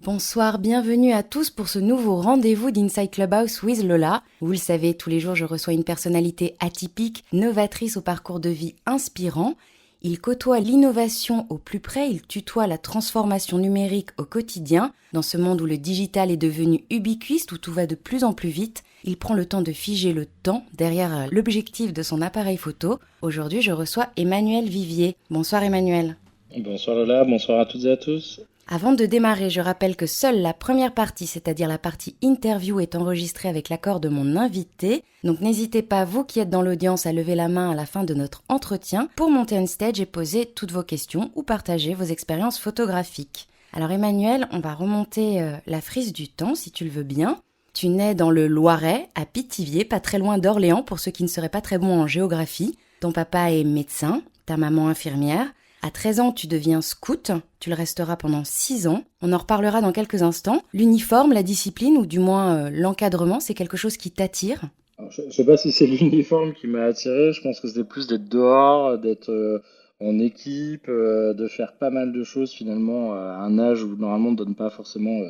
Bonsoir, bienvenue à tous pour ce nouveau rendez-vous d'Inside Clubhouse with Lola. Vous le savez, tous les jours je reçois une personnalité atypique, novatrice au parcours de vie inspirant. Il côtoie l'innovation au plus près, il tutoie la transformation numérique au quotidien. Dans ce monde où le digital est devenu ubiquiste, où tout va de plus en plus vite, il prend le temps de figer le temps derrière l'objectif de son appareil photo. Aujourd'hui, je reçois Emmanuel Vivier. Bonsoir Emmanuel. Bonsoir Lola, bonsoir à toutes et à tous. Avant de démarrer, je rappelle que seule la première partie, c'est-à-dire la partie interview, est enregistrée avec l'accord de mon invité. Donc n'hésitez pas, vous qui êtes dans l'audience, à lever la main à la fin de notre entretien pour monter on stage et poser toutes vos questions ou partager vos expériences photographiques. Alors Emmanuel, on va remonter la frise du temps, si tu le veux bien. Tu nais dans le Loiret, à Pithiviers, pas très loin d'Orléans, pour ceux qui ne seraient pas très bons en géographie. Ton papa est médecin, ta maman infirmière. À 13 ans, tu deviens scout, tu le resteras pendant 6 ans. On en reparlera dans quelques instants. L'uniforme, la discipline, ou du moins l'encadrement, c'est quelque chose qui t'attire? Alors, je sais pas si c'est l'uniforme qui m'a attiré, je pense que c'était plus d'être dehors, d'être en équipe, de faire pas mal de choses finalement à un âge où normalement on ne donne pas forcément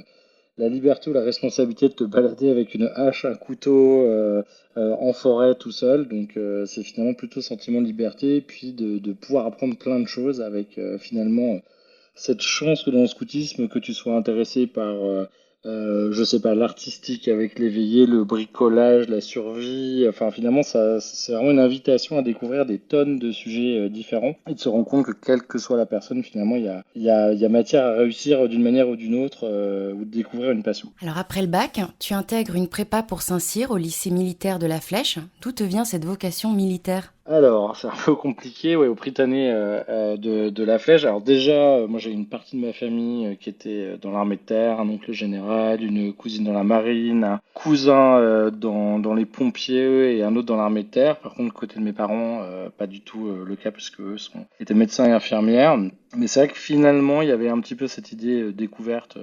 la liberté ou la responsabilité de te balader avec une hache, un couteau en forêt tout seul. Donc c'est finalement plutôt sentiment de liberté et puis de pouvoir apprendre plein de choses avec finalement cette chance que dans le scoutisme, que tu sois intéressé par, je sais pas, l'artistique avec l'éveillé, le bricolage, la survie, enfin finalement, ça, c'est vraiment une invitation à découvrir des tonnes de sujets différents et de se rendre compte que quelle que soit la personne, finalement, il y a matière à réussir d'une manière ou d'une autre ou de découvrir une passion. Alors après le bac, tu intègres une prépa pour Saint-Cyr au lycée militaire de la Flèche. D'où te vient cette vocation militaire? Alors, c'est un peu compliqué, ouais, au Prytanée de la Flèche. Alors déjà, moi j'ai une partie de ma famille qui était dans l'armée de terre, un oncle général, une cousine dans la marine, un cousin dans les pompiers et un autre dans l'armée de terre. Par contre, côté de mes parents, pas du tout le cas puisque étaient médecins et infirmières. Mais c'est vrai que finalement, il y avait un petit peu cette idée découverte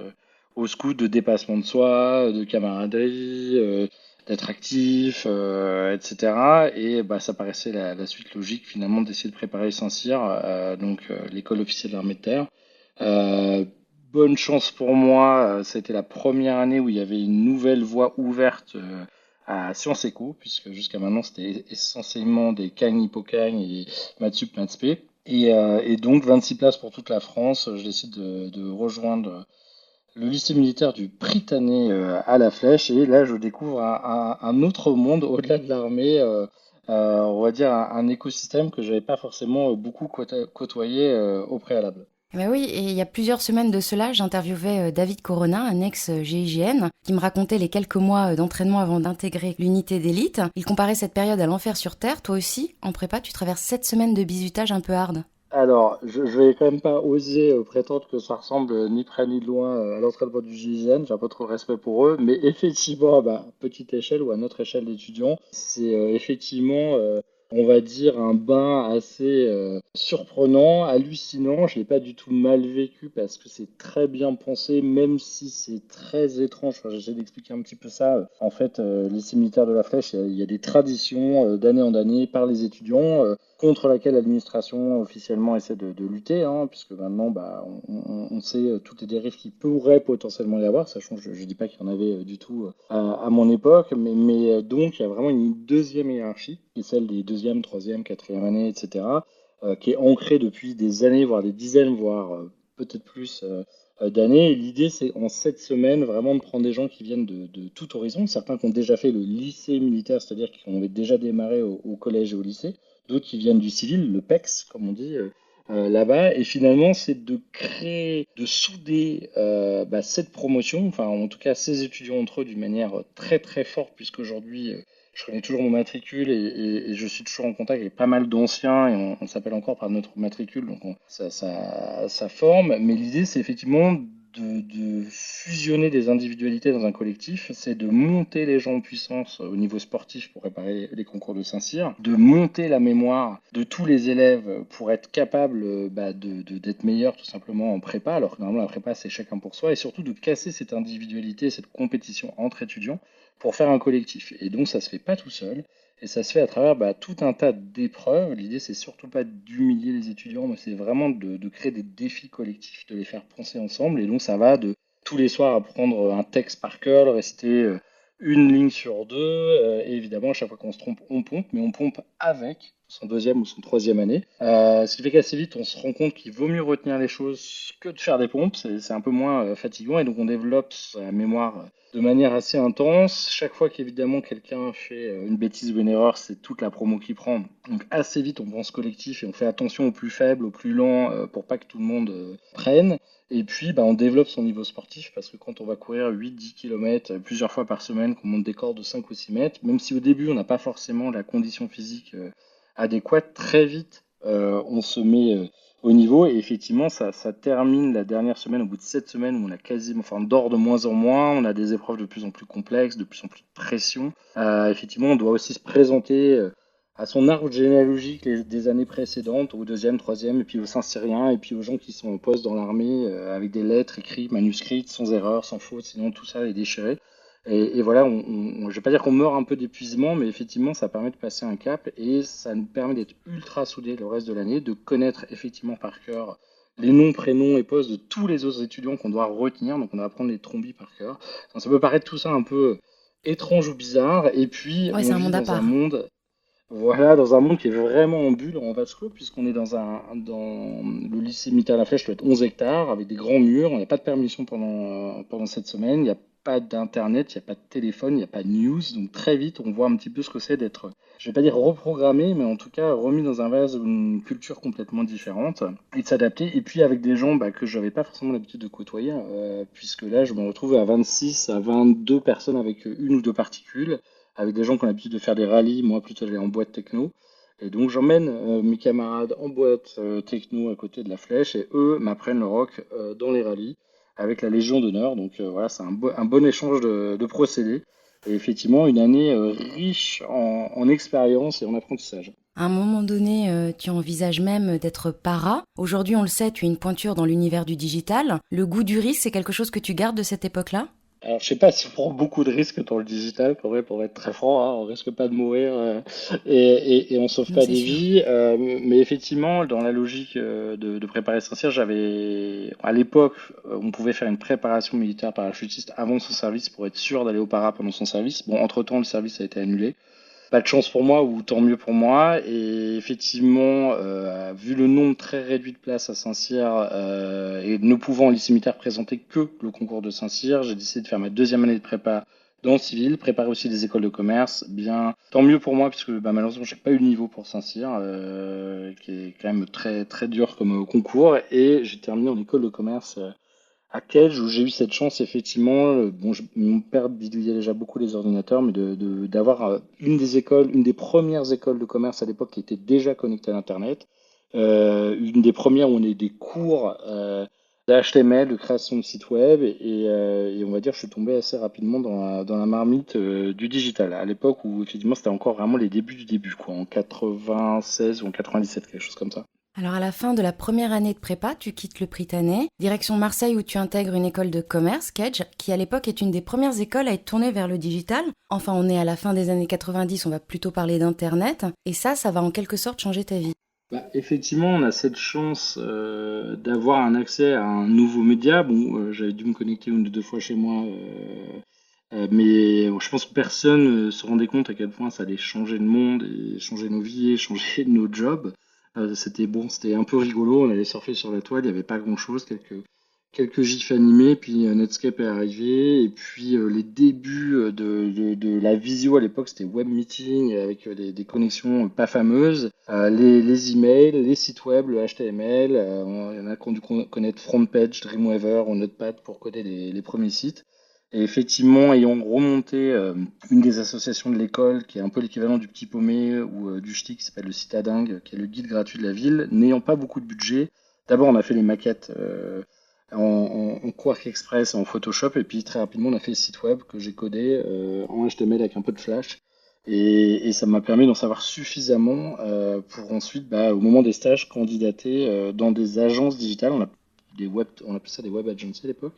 au scout de dépassement de soi, de camaraderie. D'être actif, etc. Et bah, ça paraissait la suite logique finalement d'essayer de préparer Saint-Cyr, donc l'école officielle de l'armée de terre. Euh, Bonne chance pour moi, ça a été la première année où il y avait une nouvelle voie ouverte à Sciences Éco, puisque jusqu'à maintenant c'était essentiellement des Cagnes, Hippocagnes et Maths Sup, Maths P. Et donc 26 places pour toute la France. Je décide de rejoindre le lycée militaire du Prytanée à la Flèche. Et là, je découvre un autre monde au-delà de l'armée. On va dire un écosystème que j'avais pas forcément beaucoup côtoyé au préalable. Eh ben oui, et il y a plusieurs semaines de cela, j'interviewais David Corona, un ex-GIGN, qui me racontait les quelques mois d'entraînement avant d'intégrer l'unité d'élite. Il comparait cette période à l'enfer sur Terre. Toi aussi, en prépa, tu traverses 7 semaines de bizutage un peu hard. Alors, je vais quand même pas oser prétendre que ça ressemble ni près ni de loin à l'entraînement du GIGN, j'ai un peu trop de respect pour eux, mais effectivement, bah, à petite échelle ou à notre échelle d'étudiants, c'est effectivement, on va dire, un bain assez surprenant, hallucinant. Je l'ai pas du tout mal vécu parce que c'est très bien pensé, même si c'est très étrange. Enfin, j'essaie d'expliquer un petit peu ça. En fait, lycée militaire de la Flèche, il y a des traditions d'année en année par les étudiants. Contre laquelle l'administration officiellement essaie de lutter, hein, puisque maintenant bah, on sait toutes les dérives qu'il pourrait potentiellement y avoir, sachant que je ne dis pas qu'il y en avait du tout à mon époque, mais donc il y a vraiment une deuxième hiérarchie, qui est celle des deuxième, troisième, quatrième années, etc., qui est ancrée depuis des années, voire des dizaines, voire peut-être plus d'années. Et l'idée, c'est en 7 semaines, vraiment de prendre des gens qui viennent de tout horizon, certains qui ont déjà fait le lycée militaire, c'est-à-dire qui ont déjà démarré au collège et au lycée, d'autres qui viennent du civil, le PEX, comme on dit là-bas. Et finalement, c'est de créer, de souder bah, cette promotion, enfin en tout cas ces étudiants entre eux d'une manière très très forte, puisqu'aujourd'hui, je connais toujours mon matricule et je suis toujours en contact avec pas mal d'anciens et on s'appelle encore par notre matricule, donc ça forme. Mais l'idée, c'est effectivement de fusionner des individualités dans un collectif, c'est de monter les gens en puissance au niveau sportif pour préparer les concours de Saint-Cyr, de monter la mémoire de tous les élèves pour être capable bah, d'être meilleurs tout simplement en prépa, alors que normalement la prépa c'est chacun pour soi, et surtout de casser cette individualité, cette compétition entre étudiants pour faire un collectif. Et donc ça se fait pas tout seul. Et ça se fait à travers bah, tout un tas d'épreuves. L'idée, c'est surtout pas d'humilier les étudiants, mais c'est vraiment de créer des défis collectifs, de les faire penser ensemble. Et donc, ça va de tous les soirs apprendre un texte par cœur, le réciter une ligne sur deux. Et évidemment, à chaque fois qu'on se trompe, on pompe, mais on pompe avec son deuxième ou son troisième année. Ce qui fait qu'assez vite, on se rend compte qu'il vaut mieux retenir les choses que de faire des pompes. C'est un peu moins fatigant et donc on développe sa mémoire de manière assez intense. Chaque fois qu'évidemment quelqu'un fait une bêtise ou une erreur, c'est toute la promo qui prend. Donc assez vite, on pense collectif et on fait attention aux plus faibles, aux plus lents, pour pas que tout le monde prenne. Et puis, bah, on développe son niveau sportif parce que quand on va courir 8-10 km plusieurs fois par semaine, qu'on monte des cordes de 5 ou 6 mètres, même si au début on n'a pas forcément la condition physique adéquate, très vite on se met au niveau et effectivement ça termine la dernière semaine au bout de 7 semaines où on a quasiment, enfin on dort de moins en moins, on a des épreuves de plus en plus complexes, de plus en plus de pression. Effectivement, on doit aussi se présenter à son arbre généalogique des années précédentes, au deuxième, troisième, et puis aux Saint-Cyriens, et puis aux gens qui sont en poste dans l'armée, avec des lettres écrites, manuscrites, sans erreur, sans faute, sinon tout ça est déchiré. Et voilà, je ne vais pas dire qu'on meurt un peu d'épuisement, mais effectivement, ça permet de passer un cap, et ça nous permet d'être ultra soudés le reste de l'année, de connaître effectivement par cœur les noms, prénoms et postes de tous les autres étudiants qu'on doit retenir, donc on doit apprendre les trombies par cœur. Donc, ça peut paraître tout ça un peu étrange ou bizarre, et puis Ouais, on c'est un vit monde à dans un part. monde voilà, dans un monde qui est vraiment en bulle, en vase clos, puisqu'on est dans le lycée Mitterrand-la-Flèche, doit être 11 hectares, avec des grands murs. On n'a pas de permission pendant cette semaine. Il n'y a pas d'internet, il n'y a pas de téléphone, il n'y a pas de news. Donc très vite, on voit un petit peu ce que c'est d'être, je vais pas dire reprogrammé, mais en tout cas remis dans un vase ou une culture complètement différente et de s'adapter. Et puis avec des gens bah, que je n'avais pas forcément l'habitude de côtoyer, puisque là, je me retrouve à 26, à 22 personnes avec une ou deux particules avec des gens qui ont l'habitude de faire des rallyes, moi plutôt aller en boîte techno. Et donc j'emmène mes camarades en boîte techno à côté de la flèche et eux m'apprennent le rock dans les rallyes avec la Légion d'honneur. Donc voilà, c'est un bon échange de procédés. Et effectivement, une année riche en expérience et en apprentissage. À un moment donné, tu envisages même d'être para. Aujourd'hui, on le sait, tu es une pointure dans l'univers du digital. Le goût du risque, c'est quelque chose que tu gardes de cette époque-là? Alors, je sais pas si on prend beaucoup de risques dans le digital, pour être très franc, hein, on risque pas de mourir et on sauve Non, pas c'est des sûr. vies. Mais effectivement, dans la logique de préparer Saint-Cyr, j'avais à l'époque, on pouvait faire une préparation militaire parachutiste avant son service pour être sûr d'aller au para pendant son service. Bon, entre-temps, le service a été annulé. Pas de chance pour moi ou tant mieux pour moi. Et effectivement, vu le nombre très réduit de places à Saint-Cyr et ne pouvant en lycée militaire présenter que le concours de Saint-Cyr, j'ai décidé de faire ma deuxième année de prépa dans le civil, préparer aussi des écoles de commerce. Bien, tant mieux pour moi puisque bah, malheureusement j'ai pas eu le niveau pour Saint-Cyr, qui est quand même très très dur comme concours. Et j'ai terminé en école de commerce à Cage, où j'ai eu cette chance, effectivement, bon, mon père bidouillait déjà beaucoup les ordinateurs, mais d'avoir une des écoles, une des premières écoles de commerce à l'époque qui était déjà connectée à l'Internet, une des premières où on a eu des cours d'HTML, de création de sites web, et on va dire, je suis tombé assez rapidement dans la marmite du digital, à l'époque où, effectivement, c'était encore vraiment les débuts du début, quoi, en 96 ou en 97, quelque chose comme ça. Alors à la fin de la première année de prépa, tu quittes le Prytanée, direction Marseille où tu intègres une école de commerce, Kedge, qui à l'époque est une des premières écoles à être tournée vers le digital. Enfin, on est à la fin des années 90, on va plutôt parler d'Internet, et ça va en quelque sorte changer ta vie. Bah, effectivement, on a cette chance d'avoir un accès à un nouveau média. Bon, j'avais dû me connecter une ou deux fois chez moi, mais je pense que personne se rendait compte à quel point ça allait changer le monde et changer nos vies et changer nos jobs. C'était bon, c'était un peu rigolo. On allait surfer sur la toile, il n'y avait pas grand-chose, quelques gifs animés, puis Netscape est arrivé, et puis les débuts de la visio à l'époque, c'était web meeting avec des connexions pas fameuses, les emails, les sites web, le HTML, il y en a qui ont dû connaître FrontPage, Dreamweaver ou Notepad pour coder les premiers sites. Et effectivement, ayant remonté une des associations de l'école, qui est un peu l'équivalent du Petit Paumé ou du Ch'ti, qui s'appelle le Citadingue, qui est le guide gratuit de la ville, n'ayant pas beaucoup de budget, d'abord on a fait les maquettes en Quark Express et en Photoshop, et puis très rapidement on a fait le site web que j'ai codé en HTML avec un peu de Flash. Et ça m'a permis d'en savoir suffisamment pour ensuite, bah, au moment des stages, candidater dans des agences digitales. On appelait ça des web agencies à l'époque,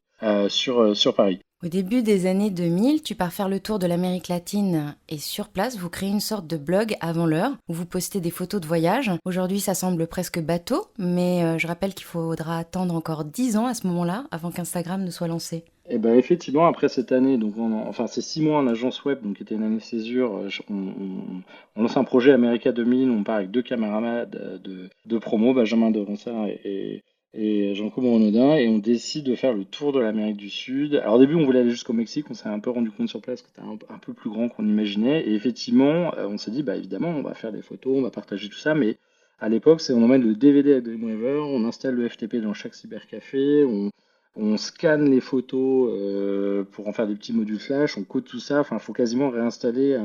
sur Paris. Au début des années 2000, tu pars faire le tour de l'Amérique latine et sur place, vous créez une sorte de blog avant l'heure où vous postez des photos de voyage. Aujourd'hui, ça semble presque bateau, mais je rappelle qu'il faudra attendre encore 10 ans à ce moment-là avant qu'Instagram ne soit lancé. Et ben effectivement, après cette année, donc enfin c'est 6 mois en agence web, donc qui était une année césure, on lance un projet America 2000, on part avec deux camarades de promo, Benjamin Deronçard et Jean-Claude Renaudin, et on décide de faire le tour de l'Amérique du Sud. Alors au début, on voulait aller jusqu'au Mexique, on s'est un peu rendu compte sur place que c'était un peu plus grand qu'on imaginait, et effectivement, on s'est dit, bah évidemment, on va faire des photos, on va partager tout ça, mais à l'époque, on emmène le DVD à Dreamweaver, on installe le FTP dans chaque cybercafé, on scanne les photos pour en faire des petits modules flash, on code tout ça. Enfin, il faut quasiment réinstaller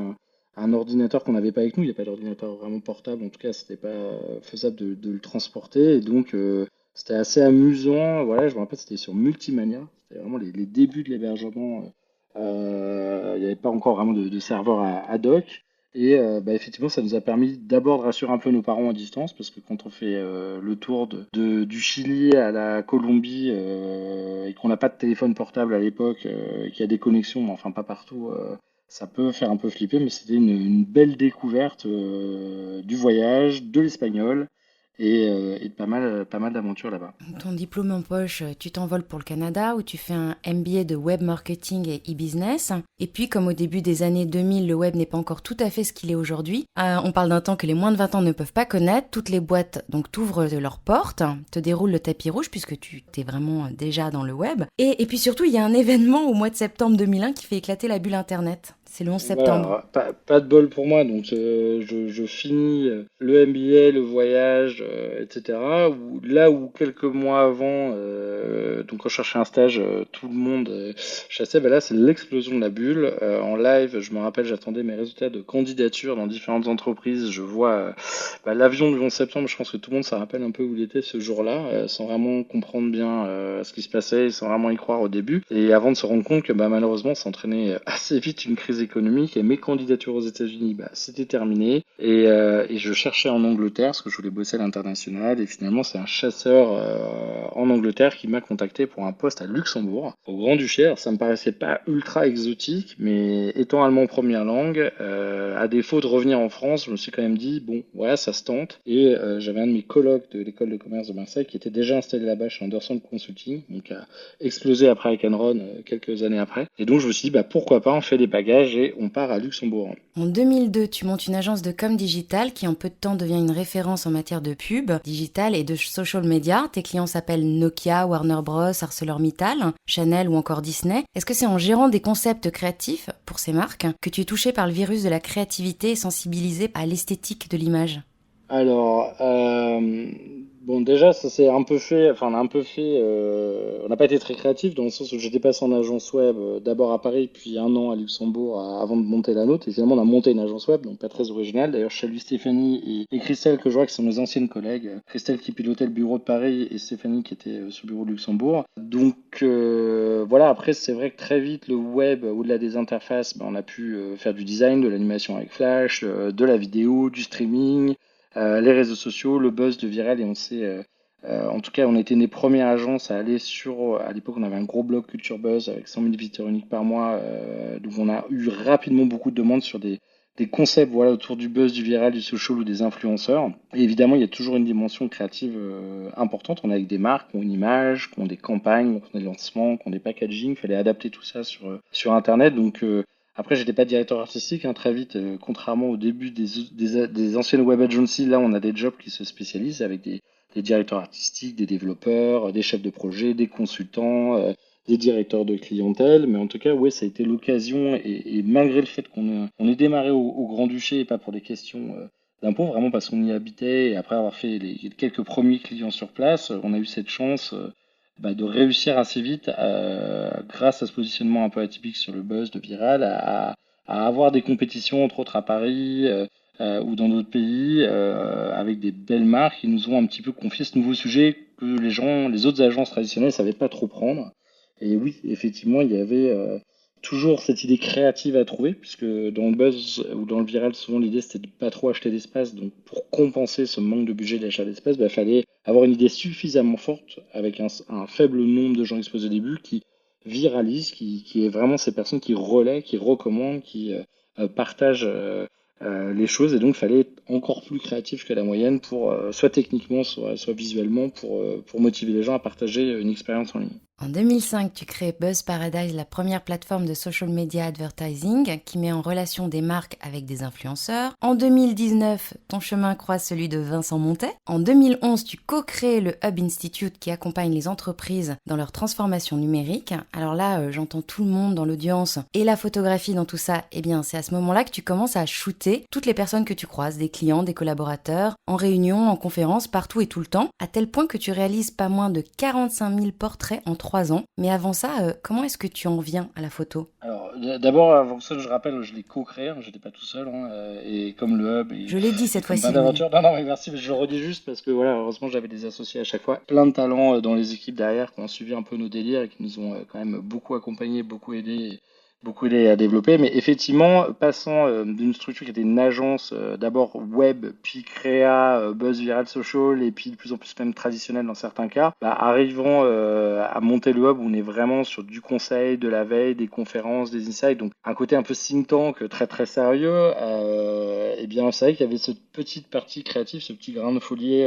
un ordinateur qu'on n'avait pas avec nous. Il n'y a pas d'ordinateur vraiment portable, en tout cas, c'était pas faisable de le transporter. Et donc, c'était assez amusant. Voilà, je me rappelle, c'était sur Multimania. C'était vraiment les débuts de l'hébergement. Il n'y avait pas encore vraiment de serveur ad hoc. Et bah, effectivement, ça nous a permis d'abord de rassurer un peu nos parents à distance, parce que quand on fait le tour du Chili à la Colombie et qu'on n'a pas de téléphone portable à l'époque, qu'il y a des connexions, mais enfin pas partout, ça peut faire un peu flipper, mais c'était une belle découverte du voyage, de l'espagnol et de pas mal d'aventures là-bas. Ton diplôme en poche, tu t'envoles pour le Canada où tu fais un MBA de web marketing et e-business. Et puis, comme au début des années 2000, le web n'est pas encore tout à fait ce qu'il est aujourd'hui, on parle d'un temps que les moins de 20 ans ne peuvent pas connaître. Toutes les boîtes donc t'ouvrent leurs portes, te déroulent le tapis rouge puisque tu t'es vraiment déjà dans le web. Et puis surtout, il y a un événement au mois de septembre 2001 qui fait éclater la bulle Internet. C'est le 11 Voilà, septembre. alors, pas de bol pour moi, donc je finis le MBA, le voyage, etc. Là où quelques mois avant, donc quand je cherchais un stage, tout le monde chassait, bah là c'est l'explosion de la bulle. En live, je me rappelle, j'attendais mes résultats de candidature dans différentes entreprises. Je vois bah, l'avion du 11 septembre, je pense que tout le monde se rappelle un peu où il était ce jour-là, sans vraiment comprendre bien ce qui se passait, sans vraiment y croire au début. Et avant de se rendre compte que bah, malheureusement, ça entraînait assez vite une crise économique et mes candidatures aux États-Unis, bah, c'était terminé. Et je cherchais en Angleterre parce que je voulais bosser à l'international. Et finalement, c'est un chasseur en Angleterre qui m'a contacté pour un poste à Luxembourg, au Grand-Duché. Alors, ça me paraissait pas ultra exotique, mais étant allemand première langue, à défaut de revenir en France, je me suis quand même dit, bon, voilà, ça se tente. Et j'avais un de mes colocs de l'école de commerce de Marseille qui était déjà installé là-bas chez Anderson Consulting, donc a explosé après avec Enron quelques années après. Et donc, je me suis dit, bah, pourquoi pas, on fait des bagages et on part à Luxembourg. En 2002, tu montes une agence de com digital qui en peu de temps devient une référence en matière de pub, digital et de social media. Tes clients s'appellent Nokia, Warner Bros, ArcelorMittal, Chanel ou encore Disney. Est-ce que c'est en gérant des concepts créatifs pour ces marques que tu es touché par le virus de la créativité et sensibilisé à l'esthétique de l'image? Alors, bon, déjà, ça s'est un peu fait, enfin, on a un peu fait, on n'a pas été très créatif dans le sens où j'étais passé en agence web d'abord à Paris, puis un an à Luxembourg avant de monter la nôtre. Et finalement, on a monté une agence web, donc pas très originale. D'ailleurs, je salue Stéphanie et Christelle, que je vois qui sont mes anciennes collègues. Christelle qui pilotait le bureau de Paris et Stéphanie qui était sur le bureau de Luxembourg. Donc, voilà, après, c'est vrai que très vite, le web, au-delà des interfaces, ben, on a pu faire du design, de l'animation avec Flash, de la vidéo, du streaming les réseaux sociaux, le buzz de Viral et on sait, en tout cas, on était une des premières agences à aller sur, à l'époque, on avait un gros blog Culture Buzz avec 100 000 visiteurs uniques par mois, donc on a eu rapidement beaucoup de demandes sur des concepts voilà, autour du buzz, du viral, du social ou des influenceurs. Et évidemment, il y a toujours une dimension créative importante. On est avec des marques qui ont une image, qui ont des campagnes, qui ont des lancements, qui ont des packaging. Il fallait adapter tout ça sur Internet. Donc, après, j'étais pas directeur artistique, hein, très vite, contrairement au début des anciennes web agencies, là on a des jobs qui se spécialisent avec des directeurs artistiques, des développeurs, des chefs de projet, des consultants, des directeurs de clientèle. Mais en tout cas, ouais, ça a été l'occasion, et malgré le fait on ait démarré au Grand-Duché et pas pour des questions d'impôts, vraiment parce qu'on y habitait, et après avoir fait les quelques premiers clients sur place, on a eu cette chance bah, de réussir assez vite, grâce à ce positionnement un peu atypique sur le buzz de Viral, à avoir des compétitions, entre autres à Paris ou dans d'autres pays, avec des belles marques qui nous ont un petit peu confié ce nouveau sujet que les autres agences traditionnelles ne savaient pas trop prendre. Et oui, effectivement, il y avait toujours cette idée créative à trouver, puisque dans le buzz ou dans le viral, souvent l'idée c'était de pas trop acheter d'espace. Donc pour compenser ce manque de budget d'achat d'espace, il fallait avoir une idée suffisamment forte avec un faible nombre de gens exposés au début qui viralisent, qui est vraiment ces personnes qui relaient, qui recommandent, qui partagent les choses. Et donc il fallait être encore plus créatif que la moyenne pour soit techniquement, soit visuellement pour motiver les gens à partager une expérience en ligne. En 2005, tu crées Buzz Paradise, la première plateforme de social media advertising qui met en relation des marques avec des influenceurs. En 2019, ton chemin croise celui de Vincent Montet. En 2011, tu co-crées le Hub Institute qui accompagne les entreprises dans leur transformation numérique. Alors là, j'entends tout le monde dans l'audience et la photographie dans tout ça. Eh bien, c'est à ce moment-là que tu commences à shooter toutes les personnes que tu croises, des clients, des collaborateurs, en réunion, en conférence, partout et tout le temps, à tel point que tu réalises pas moins de 45 000 portraits en 3 ans. Mais avant ça, comment est-ce que tu en viens à la photo? Alors, d'abord, avant ça, je rappelle, je l'ai co-créé, je n'étais pas tout seul, hein, et comme le hub, Je l'ai dit et cette comme plein fois-ci, oui. d'aventures. Non, non, mais merci, mais je le redis juste parce que voilà, heureusement, j'avais des associés à chaque fois. Plein de talents dans les équipes derrière qui ont suivi un peu nos délires et qui nous ont quand même beaucoup accompagnés, beaucoup aidé à développer. Mais effectivement, passant d'une structure qui était une agence d'abord web, puis créa, buzz viral social, et puis de plus en plus même traditionnel dans certains cas, bah, arrivant à monter le hub où on est vraiment sur du conseil, de la veille, des conférences, des insights, donc un côté un peu think tank très très sérieux, et bien c'est vrai qu'il y avait cette petite partie créative, ce petit grain de folie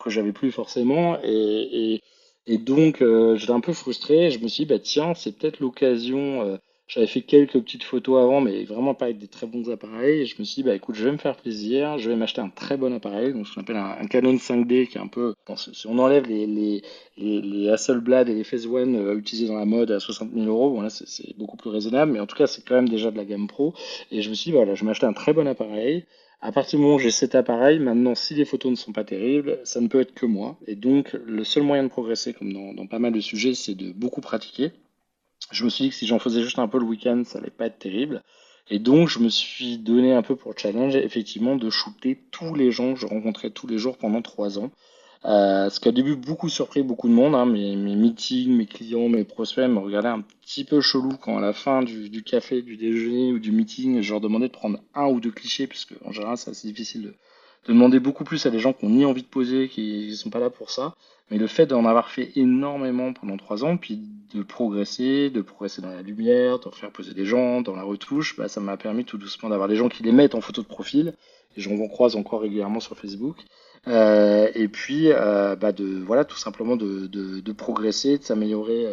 que j'avais plus forcément, et donc j'étais un peu frustré. Je me suis dit, bah tiens, c'est peut-être l'occasion. J'avais fait quelques petites photos avant, mais vraiment pas avec des très bons appareils. Et je me suis dit, bah écoute, je vais me faire plaisir, je vais m'acheter un très bon appareil, donc ce qu'on appelle un Canon 5D, qui est un peu, bon, si on enlève les Hasselblad et les Phase One utilisés dans la mode à 60 000 euros, bon là c'est beaucoup plus raisonnable, mais en tout cas c'est quand même déjà de la gamme pro. Et je me suis dit, bah, voilà, je vais m'acheter un très bon appareil. À partir du moment où j'ai cet appareil, maintenant, si les photos ne sont pas terribles, ça ne peut être que moi. Et donc, le seul moyen de progresser, comme dans pas mal de sujets, c'est de beaucoup pratiquer. Je me suis dit que si j'en faisais juste un peu le week-end, ça allait pas être terrible. Et donc, je me suis donné un peu pour challenge, effectivement, de shooter tous les gens que je rencontrais tous les jours pendant 3 ans. Ce qui a au début beaucoup surpris beaucoup de monde, hein, mes meetings, mes clients, mes prospects me regardaient un petit peu chelou quand à la fin du café, du déjeuner ou du meeting, je leur demandais de prendre un ou deux clichés, puisque en général c'est assez difficile de demander beaucoup plus à des gens qui ont ni envie de poser, qui ne sont pas là pour ça. Mais le fait d'en avoir fait énormément pendant 3 ans, puis de progresser dans la lumière, de faire poser des gens, dans la retouche, bah, ça m'a permis tout doucement d'avoir des gens qui les mettent en photo de profil. Et j'en croise encore régulièrement sur Facebook. Et puis, bah voilà, tout simplement de progresser, de s'améliorer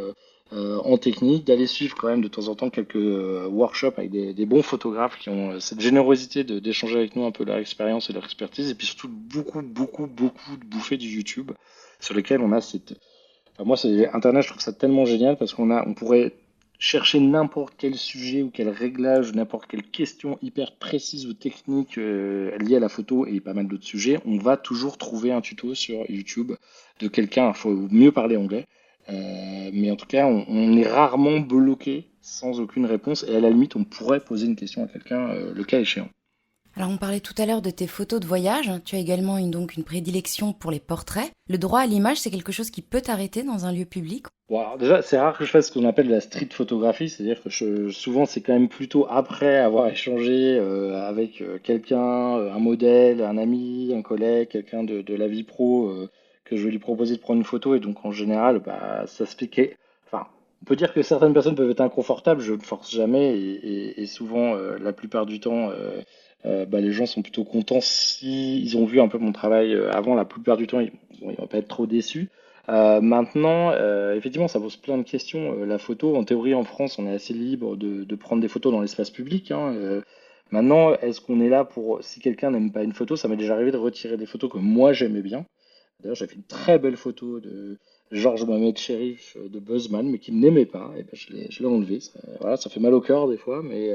en technique, d'aller suivre quand même de temps en temps quelques workshops avec des bons photographes qui ont cette générosité d'échanger avec nous un peu leur expérience et leur expertise, et puis surtout beaucoup de bouffées du YouTube sur lesquelles on a cette... Enfin, moi, c'est Internet, je trouve ça tellement génial parce on pourrait chercher n'importe quel sujet ou quel réglage, n'importe quelle question hyper précise ou technique liée à la photo et pas mal d'autres sujets, on va toujours trouver un tuto sur YouTube de quelqu'un. Il faut mieux parler anglais. Mais en tout cas, on est rarement bloqué sans aucune réponse et à la limite, on pourrait poser une question à quelqu'un le cas échéant. Alors on parlait tout à l'heure de tes photos de voyage, tu as également donc une prédilection pour les portraits. Le droit à l'image, c'est quelque chose qui peut t'arrêter dans un lieu public? Bon, alors déjà, c'est rare que je fasse ce qu'on appelle de la street photographie, c'est-à-dire que souvent c'est quand même plutôt après avoir échangé avec quelqu'un, un modèle, un ami, un collègue, quelqu'un de la vie pro, que je vais lui proposer de prendre une photo, et donc en général, bah, ça se fait enfin, on peut dire que certaines personnes peuvent être inconfortables, je ne force jamais, et souvent, la plupart du temps, bah, les gens sont plutôt contents si ils ont vu un peu mon travail avant, la plupart du temps, bon, ils vont pas être trop déçus. Maintenant, effectivement, ça pose plein de questions. La photo, en théorie, en France, on est assez libre de prendre des photos dans l'espace public, hein. Maintenant, est-ce qu'on est là pour... Si quelqu'un n'aime pas une photo, ça m'est déjà arrivé de retirer des photos que moi j'aimais bien. D'ailleurs, j'ai fait une très belle photo de Georges Mohamed Cherif de Buzzman, mais qui ne l'aimait pas. Et ben, je l'ai enlevé. Voilà, ça fait mal au cœur des fois, mais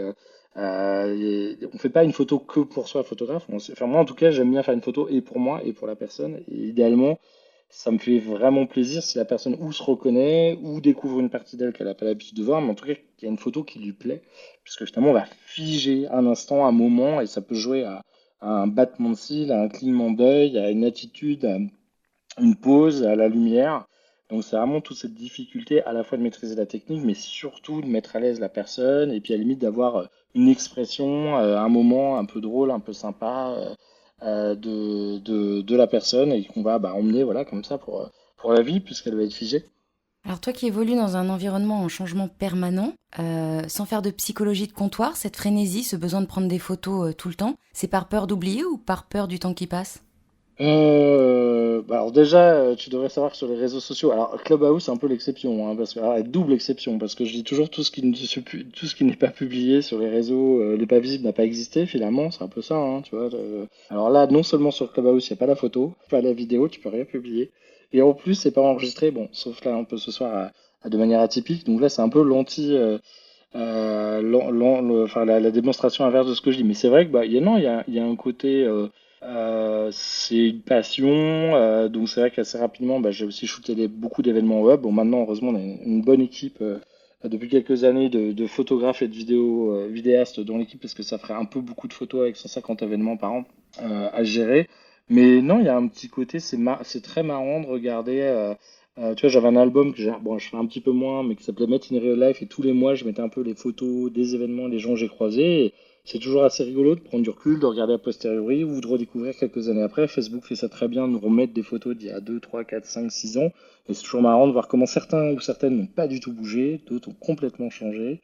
on fait pas une photo que pour soi, photographe. Enfin, moi, en tout cas, j'aime bien faire une photo et pour moi et pour la personne. Et idéalement, ça me fait vraiment plaisir si la personne ou se reconnaît ou découvre une partie d'elle qu'elle n'a pas l'habitude de voir, mais en tout cas qu'il y a une photo qui lui plaît, puisque finalement on va figer un instant, un moment, et ça peut jouer à un battement de cils, à un clignement d'œil, à une attitude, à une pause, à la lumière. Donc c'est vraiment toute cette difficulté à la fois de maîtriser la technique, mais surtout de mettre à l'aise la personne, et puis à la limite d'avoir une expression, un moment un peu drôle, un peu sympa de la personne, et qu'on va bah, emmener voilà, comme ça pour la vie, puisqu'elle va être figée. Alors toi qui évolues dans un environnement en changement permanent, sans faire de psychologie de comptoir, cette frénésie, ce besoin de prendre des photos tout le temps, c'est par peur d'oublier ou par peur du temps qui passe? Bah alors Alors déjà, tu devrais savoir que sur les réseaux sociaux, alors Clubhouse c'est un peu l'exception, hein, parce que alors, double exception, parce que je dis toujours tout ce qui n'est pas publié sur les réseaux, n'est pas visible, n'a pas existé finalement, c'est un peu ça, hein, tu vois. Alors là, non seulement sur Clubhouse, il n'y a pas la photo, pas la vidéo, tu peux rien publier, et en plus c'est pas enregistré, bon, sauf là un peu ce soir de manière atypique, donc là c'est un peu enfin, la démonstration inverse de ce que je dis. Mais c'est vrai que bah, non, il y a un côté, c'est une passion. Donc c'est vrai qu'assez rapidement, bah, j'ai aussi shooté beaucoup d'événements web. Bon, maintenant, heureusement, on a une bonne équipe depuis quelques années de photographes et de vidéastes dans l'équipe parce que ça ferait un peu beaucoup de photos avec 150 événements par an à gérer. Mais non, il y a un petit côté, c'est très marrant de regarder. Tu vois, j'avais un album bon, je fais un petit peu moins, mais qui s'appelait Met in Real Life, et tous les mois, je mettais un peu les photos des événements, des gens que j'ai croisés. Et c'est toujours assez rigolo de prendre du recul, de regarder a posteriori ou de redécouvrir quelques années après. Facebook fait ça très bien, de nous remettre des photos d'il y a 2, 3, 4, 5, 6 ans. Et c'est toujours marrant de voir comment certains ou certaines n'ont pas du tout bougé, d'autres ont complètement changé.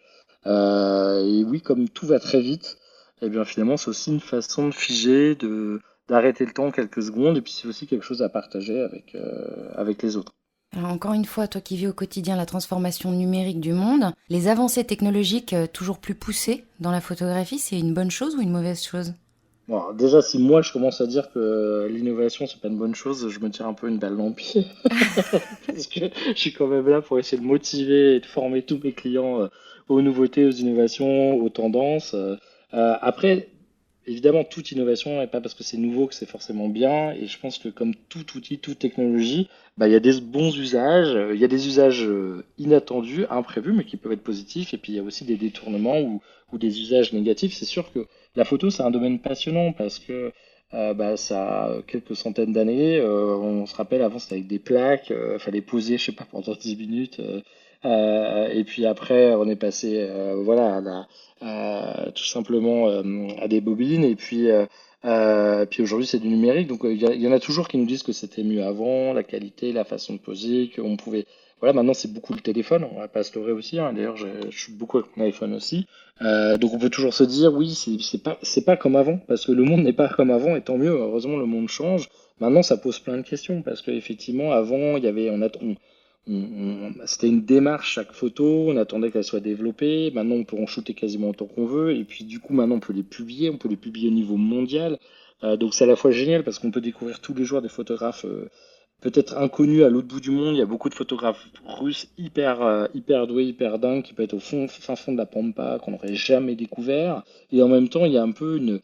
Et oui, comme tout va très vite, et bien finalement, c'est aussi une façon de figer, d'arrêter le temps quelques secondes, et puis c'est aussi quelque chose à partager avec les autres. Alors encore une fois, toi qui vis au quotidien la transformation numérique du monde, les avancées technologiques toujours plus poussées dans la photographie, c'est une bonne chose ou une mauvaise chose? Bon, alors déjà, si moi je commence à dire que l'innovation c'est pas une bonne chose, je me tire un peu une balle dans le pied. Parce que je suis quand même là pour essayer de motiver et de former tous mes clients aux nouveautés, aux innovations, aux tendances. Après, évidemment, toute innovation n'est pas parce que c'est nouveau que c'est forcément bien. Et je pense que comme tout outil, toute technologie, bah, il y a des bons usages, il y a des usages inattendus, imprévus, mais qui peuvent être positifs. Et puis il y a aussi des détournements ou des usages négatifs. C'est sûr que la photo, c'est un domaine passionnant parce que bah, ça a quelques centaines d'années. On se rappelle, avant, c'était avec des plaques. Fallait poser, je sais pas, pendant 10 minutes. Et puis après, on est passé voilà, tout simplement à des bobines. Puis aujourd'hui, c'est du numérique. Donc il y en a toujours qui nous disent que c'était mieux avant, la qualité, la façon de poser, qu'on pouvait. Voilà, maintenant c'est beaucoup le téléphone, on va pas se leurrer aussi, hein. D'ailleurs, je suis beaucoup avec mon iPhone aussi. Donc on peut toujours se dire, oui, c'est pas comme avant, parce que le monde n'est pas comme avant, et tant mieux, heureusement le monde change. Maintenant, ça pose plein de questions, parce qu'effectivement, avant, il y avait, c'était une démarche chaque photo, on attendait qu'elle soit développée. Maintenant, on peut en shooter quasiment autant qu'on veut, et puis du coup, maintenant, on peut les publier au niveau mondial. Donc c'est à la fois génial parce qu'on peut découvrir tous les jours des photographes peut-être inconnus à l'autre bout du monde. Il y a beaucoup de photographes russes hyper doués, hyper dingues, qui peuvent être fin fond de la pampa, qu'on n'aurait jamais découvert. Et en même temps, il y a un peu une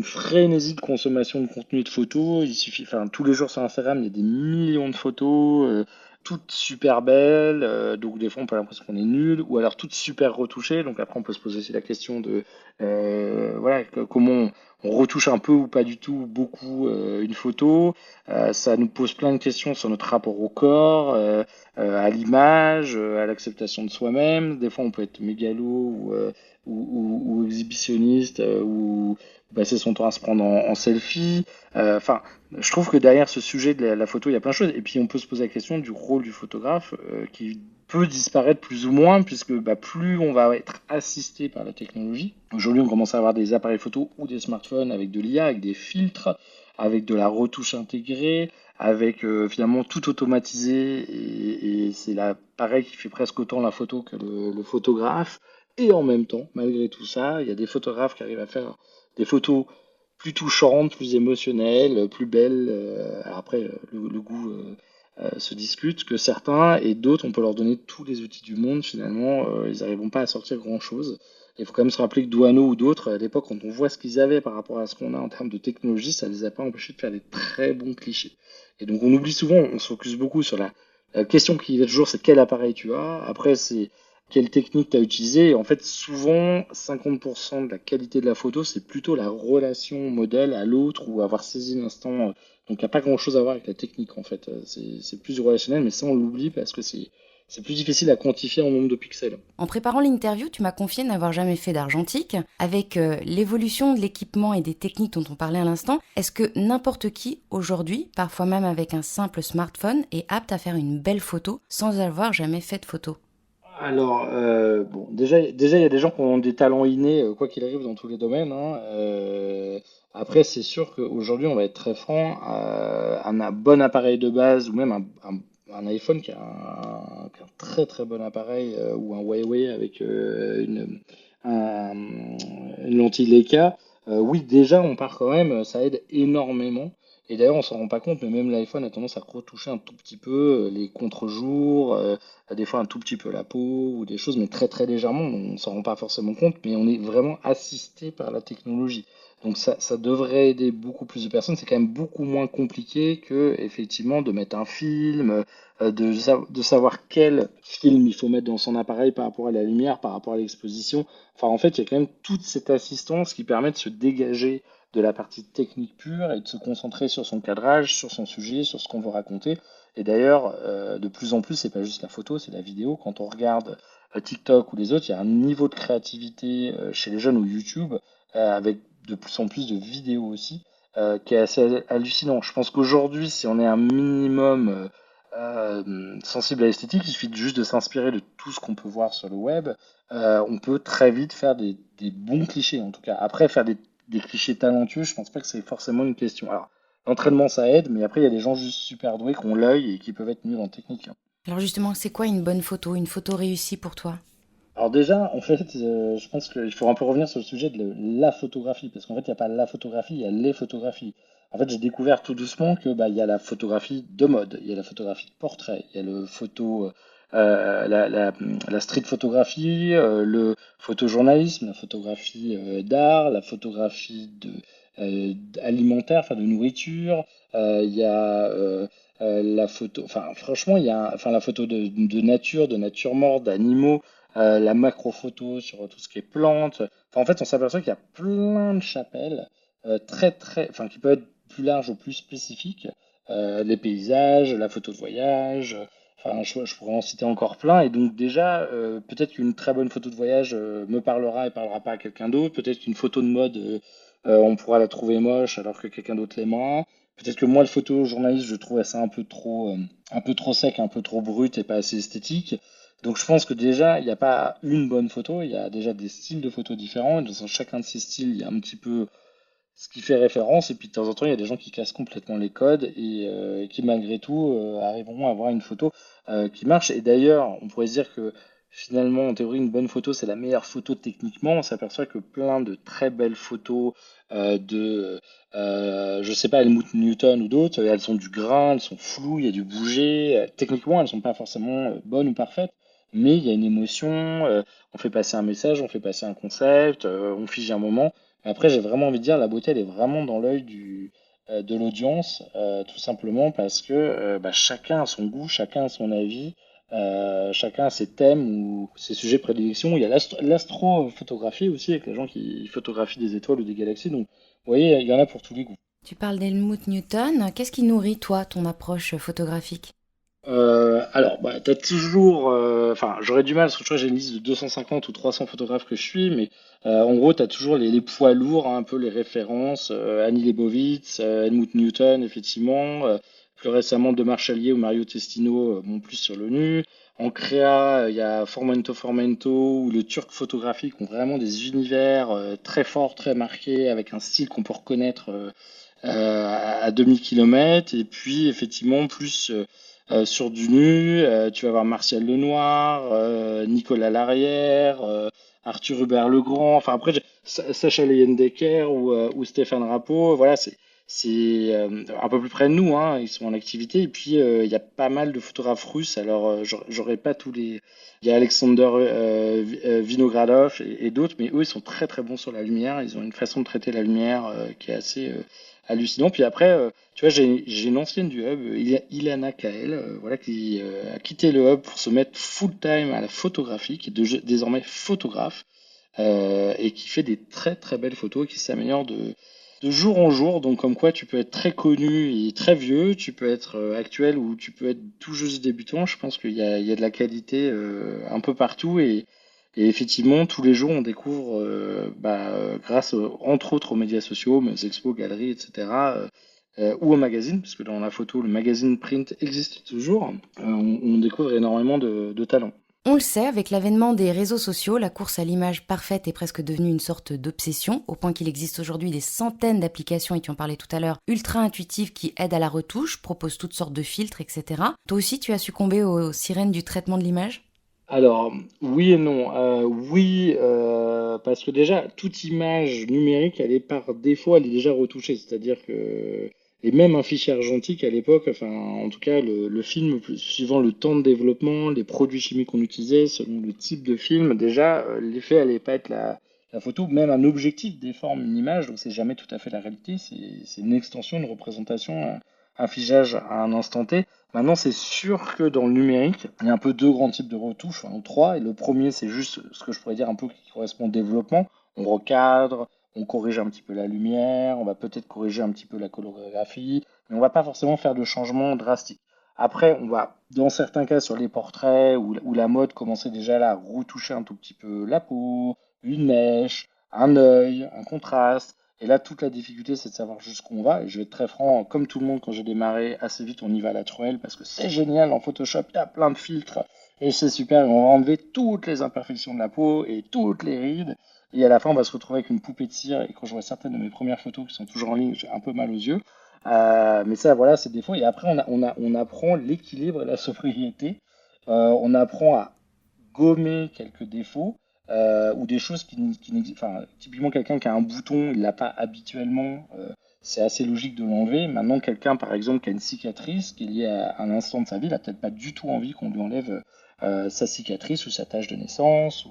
frénésie de consommation de contenu et de photos. Il suffit, enfin, tous les jours sur Instagram, il y a des millions de photos, toutes super belles. Donc des fois, on peut avoir l'impression qu'on est nul, ou alors toutes super retouchées. Donc après, on peut se poser aussi la question de voilà, comment on retouche un peu ou pas du tout beaucoup une photo. Ça nous pose plein de questions sur notre rapport au corps, à l'image, à l'acceptation de soi-même. Des fois, on peut être mégalo ou exhibitionniste ou passer son temps à se prendre en selfie. Enfin, je trouve que derrière ce sujet de la photo, il y a plein de choses. Et puis, on peut se poser la question du rôle du photographe qui peut disparaître plus ou moins, puisque bah, plus on va être assisté par la technologie. Aujourd'hui, on commence à avoir des appareils photo ou des smartphones avec de l'IA, avec des filtres, avec de la retouche intégrée, avec finalement tout automatisé. Et c'est l'appareil qui fait presque autant la photo que le photographe. Et en même temps, malgré tout ça, il y a des photographes qui arrivent à faire des photos plus touchantes, plus émotionnelles, plus belles. Alors après, le goût se discute que certains et d'autres, on peut leur donner tous les outils du monde, finalement, ils n'arriveront pas à sortir grand-chose. Il faut quand même se rappeler que Douaneau ou d'autres, à l'époque, quand on voit ce qu'ils avaient par rapport à ce qu'on a en termes de technologie, ça ne les a pas empêchés de faire des très bons clichés. Et donc on oublie souvent, on se focus beaucoup sur la question qui est toujours, c'est quel appareil tu as. Après, c'est quelle technique tu as utilisée. Et en fait, souvent, 50% de la qualité de la photo, c'est plutôt la relation modèle à l'autre ou avoir saisi l'instant. Donc, il n'y a pas grand-chose à voir avec la technique, en fait. C'est plus du relationnel, mais ça, on l'oublie parce que c'est plus difficile à quantifier en nombre de pixels. En préparant l'interview, tu m'as confié n'avoir jamais fait d'argentique. Avec l'évolution de l'équipement et des techniques dont on parlait à l'instant, est-ce que n'importe qui, aujourd'hui, parfois même avec un simple smartphone, est apte à faire une belle photo sans avoir jamais fait de photo? Alors, bon, déjà, il y a des gens qui ont des talents innés, quoi qu'il arrive, dans tous les domaines, hein. Après, c'est sûr qu'aujourd'hui, on va être très franc, un bon appareil de base ou même un iPhone qui a un très très bon appareil ou un Huawei avec un- une lentille Leica, oui, déjà, on part quand même, ça aide énormément. Et d'ailleurs, on s'en rend pas compte, mais même l'iPhone a tendance à retoucher un tout petit peu les contre-jours, des fois un tout petit peu la peau ou des choses, mais très très légèrement. On s'en rend pas forcément compte, mais on est vraiment assisté par la technologie. Donc ça devrait aider beaucoup plus de personnes. C'est quand même beaucoup moins compliqué que effectivement de mettre un film, de savoir quel film il faut mettre dans son appareil par rapport à la lumière, par rapport à l'exposition. Enfin, en fait, il y a quand même toute cette assistance qui permet de se dégager de la partie technique pure et de se concentrer sur son cadrage, sur son sujet, sur ce qu'on veut raconter. Et d'ailleurs, de plus en plus, c'est pas juste la photo, c'est la vidéo. Quand on regarde TikTok ou les autres, il y a un niveau de créativité chez les jeunes ou YouTube avec de plus en plus de vidéos aussi, qui est assez hallucinant. Je pense qu'aujourd'hui, si on est un minimum sensible à l'esthétique, il suffit juste de s'inspirer de tout ce qu'on peut voir sur le web. On peut très vite faire des bons clichés, en tout cas. Après, faire des clichés talentueux, je pense pas que c'est forcément une question. Alors, l'entraînement, ça aide, mais après, il y a des gens juste super doués qui ont l'œil et qui peuvent être nuls en technique, hein. Alors justement, c'est quoi une photo réussie pour toi? Alors déjà, en fait, je pense qu'il faut un peu revenir sur le sujet de la photographie, parce qu'en fait, il n'y a pas la photographie, il y a les photographies. En fait, j'ai découvert tout doucement que bah, il y a la photographie de mode, il y a la photographie de portrait, il y a le photo, la street photographie, le photojournalisme, la photographie d'art, la photographie alimentaire, enfin de nourriture. Il y a la photo, enfin franchement, il y a, enfin la photo de nature morte, d'animaux, la macro-photo sur tout ce qui est plantes. Enfin, en fait, on s'aperçoit qu'il y a plein de chapelles enfin, qui peuvent être plus larges ou plus spécifiques. Les paysages, la photo de voyage. Enfin, je pourrais en citer encore plein. Et donc déjà, peut-être qu'une très bonne photo de voyage me parlera et parlera pas à quelqu'un d'autre. Peut-être qu'une photo de mode, on pourra la trouver moche alors que quelqu'un d'autre l'aimera. Peut-être que moi, le photojournaliste, je trouvais ça un peu trop sec, un peu trop brut et pas assez esthétique. Donc je pense que déjà, il n'y a pas une bonne photo, il y a déjà des styles de photos différents, et dans chacun de ces styles, il y a un petit peu ce qui fait référence, et puis de temps en temps, il y a des gens qui cassent complètement les codes et qui malgré tout arriveront à avoir une photo qui marche. Et d'ailleurs, on pourrait se dire que finalement, en théorie, une bonne photo, c'est la meilleure photo techniquement. On s'aperçoit que plein de très belles photos je sais pas, Helmut Newton ou d'autres, elles sont du grain, elles sont floues, il y a du bouger. Techniquement, elles sont pas forcément bonnes ou parfaites, mais il y a une émotion, on fait passer un message, on fait passer un concept, on fige un moment. Après, j'ai vraiment envie de dire, la beauté, elle est vraiment dans l'œil de l'audience, tout simplement parce que bah, chacun a son goût, chacun a son avis, chacun a ses thèmes ou ses sujets de prédilection. Il y a l'astrophotographie aussi, avec les gens qui photographient des étoiles ou des galaxies. Donc, vous voyez, il y en a pour tous les goûts. Tu parles d'Helmut Newton. Qu'est-ce qui nourrit, toi, ton approche photographique? Alors, bah, t'as toujours, enfin, j'aurais du mal parce que tu vois, j'ai une liste de 250 ou 300 photographes que je suis, mais en gros, t'as toujours les poids lourds, hein, un peu les références, Annie Leibovitz, Helmut Newton, effectivement, plus récemment de Marchalier ou Mario Testino, bon, plus sur l'ONU. En créa, il y a Formento Formento ou le Turc Photographie qui ont vraiment des univers très forts, très marqués, avec un style qu'on peut reconnaître à demi-kilomètre. Et puis, effectivement, plus sur du nu, tu vas avoir Martial Lenoir, Nicolas Larrière, Arthur Hubert Legrand. Enfin, après, Sacha Leyendecker ou Stéphane Rappot. Voilà, c'est un peu plus près de nous, hein, ils sont en activité. Et puis, il y a pas mal de photographes russes. Alors, j'aurais pas tous les. Il y a Alexander Vinogradov et d'autres, mais eux, ils sont très très bons sur la lumière. Ils ont une façon de traiter la lumière qui est assez hallucinant. Puis après, tu vois, j'ai une ancienne du hub, Ilana Kael, voilà, qui a quitté le hub pour se mettre full time à la photographie, qui est désormais photographe et qui fait des très très belles photos, qui s'améliore de jour en jour. Donc comme quoi tu peux être très connu et très vieux, tu peux être actuel ou tu peux être tout juste débutant. Je pense qu'il y a de la qualité un peu partout et effectivement tous les jours on découvre grâce entre autres aux médias sociaux, mais aux expos, galeries, etc. Ou aux magazines, parce que dans la photo, le magazine print existe toujours. On découvre énormément de talents. On le sait, avec l'avènement des réseaux sociaux, la course à l'image parfaite est presque devenue une sorte d'obsession, au point qu'il existe aujourd'hui des centaines d'applications, et tu en parlais tout à l'heure, ultra intuitives qui aident à la retouche, proposent toutes sortes de filtres, etc. Toi aussi, tu as succombé aux sirènes du traitement de l'image? Alors, oui et non. Oui, parce que déjà, toute image numérique, elle est par défaut, elle est déjà retouchée. C'est-à-dire que, et même un fichier argentique à l'époque, enfin, en tout cas, le film, suivant le temps de développement, les produits chimiques qu'on utilisait, selon le type de film, déjà, l'effet allait pas être la photo. Même un objectif déforme une image, donc c'est jamais tout à fait la réalité. C'est une extension, une représentation, un figeage à un instant T. Maintenant, c'est sûr que dans le numérique, il y a un peu deux grands types de retouches, enfin, ou trois. Et le premier, c'est juste ce que je pourrais dire un peu qui correspond au développement. On recadre, on corrige un petit peu la lumière, on va peut-être corriger un petit peu la colorographie, mais on va pas forcément faire de changements drastiques. Après, on va, dans certains cas, sur les portraits ou la mode, commencer déjà là à retoucher un tout petit peu la peau, une mèche, un œil, un contraste. Et là, toute la difficulté, c'est de savoir jusqu'où on va. Et je vais être très franc, comme tout le monde, quand j'ai démarré, assez vite, on y va à la truelle, parce que c'est génial en Photoshop, il y a plein de filtres, et c'est super, et on va enlever toutes les imperfections de la peau et toutes les rides. Et à la fin, on va se retrouver avec une poupée de cire. Et quand je vois certaines de mes premières photos qui sont toujours en ligne, j'ai un peu mal aux yeux. Mais ça, voilà, c'est des défauts. Et après, on apprend l'équilibre et la sobriété. On apprend à gommer quelques défauts ou des choses qui n'existent. Enfin, typiquement, quelqu'un qui a un bouton, il l'a pas habituellement. C'est assez logique de l'enlever. Maintenant, quelqu'un, par exemple, qui a une cicatrice qui est liée à un instant de sa vie, il n'a peut-être pas du tout envie qu'on lui enlève sa cicatrice ou sa tache de naissance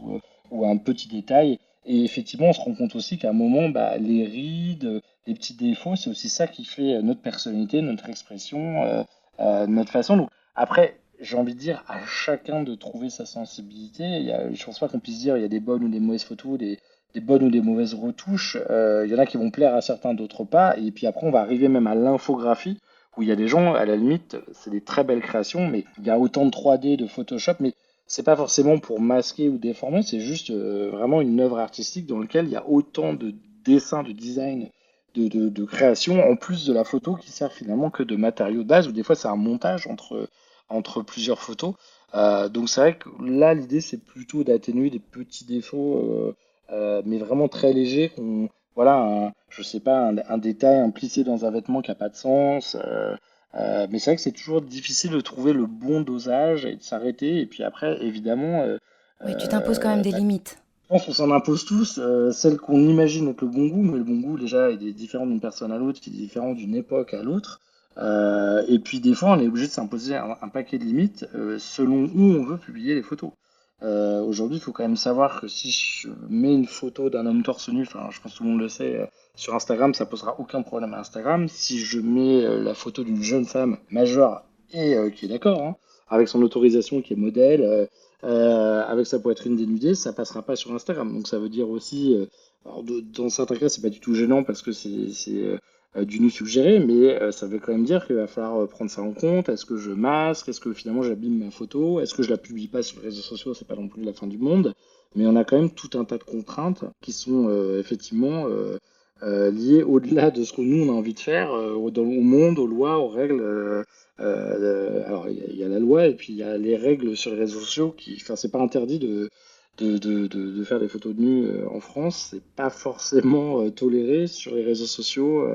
ou un petit détail. Et effectivement, on se rend compte aussi qu'à un moment, bah, les rides, les petits défauts, c'est aussi ça qui fait notre personnalité, notre expression, notre façon. Donc, après, j'ai envie de dire à chacun de trouver sa sensibilité. Je pense pas qu'on puisse dire il y a des bonnes ou des mauvaises photos, des bonnes ou des mauvaises retouches. Il y en a qui vont plaire à certains, d'autres pas. Et puis après, on va arriver même à l'infographie, où il y a des gens, à la limite, c'est des très belles créations, mais il y a autant de 3D, de Photoshop, mais c'est pas forcément pour masquer ou déformer, c'est juste vraiment une œuvre artistique dans laquelle il y a autant de dessins, de design, de création, en plus de la photo qui sert finalement que de matériau de base, ou des fois c'est un montage entre plusieurs photos. Donc c'est vrai que là, l'idée, c'est plutôt d'atténuer des petits défauts, mais vraiment très légers. Voilà, je sais pas, un détail, un plissé dans un vêtement qui n'a pas de sens. Mais c'est vrai que c'est toujours difficile de trouver le bon dosage et de s'arrêter. Et puis après, évidemment, Oui, tu t'imposes quand même des bah, limites. je pense qu'on s'en impose tous, celle qu'on imagine être le bon goût, mais le bon goût déjà il est différent d'une personne à l'autre, il est différent d'une époque à l'autre. Et puis des fois on est obligé de s'imposer un paquet de limites selon où on veut publier les photos. Aujourd'hui il faut quand même savoir que si je mets une photo d'un homme torse nu, enfin je pense que tout le monde le sait, sur Instagram ça posera aucun problème à Instagram. Si je mets la photo d'une jeune femme majeure et qui est d'accord, hein, avec son autorisation qui est modèle, avec sa poitrine dénudée, ça passera pas sur Instagram. Donc ça veut dire aussi, alors dans certains cas, c'est pas du tout gênant parce que c'est du nu suggéré, mais ça veut quand même dire qu'il va falloir prendre ça en compte. Est-ce que je masque? Est-ce que finalement j'abîme ma photo? Est-ce que je la publie pas sur les réseaux sociaux? C'est pas non plus la fin du monde. Mais on a quand même tout un tas de contraintes qui sont effectivement liées au-delà de ce que nous on a envie de faire, au monde, aux lois, aux règles. Alors, il y a la loi et puis il y a les règles sur les réseaux sociaux qui, enfin, c'est pas interdit de faire des photos de nu en France. C'est pas forcément toléré sur les réseaux sociaux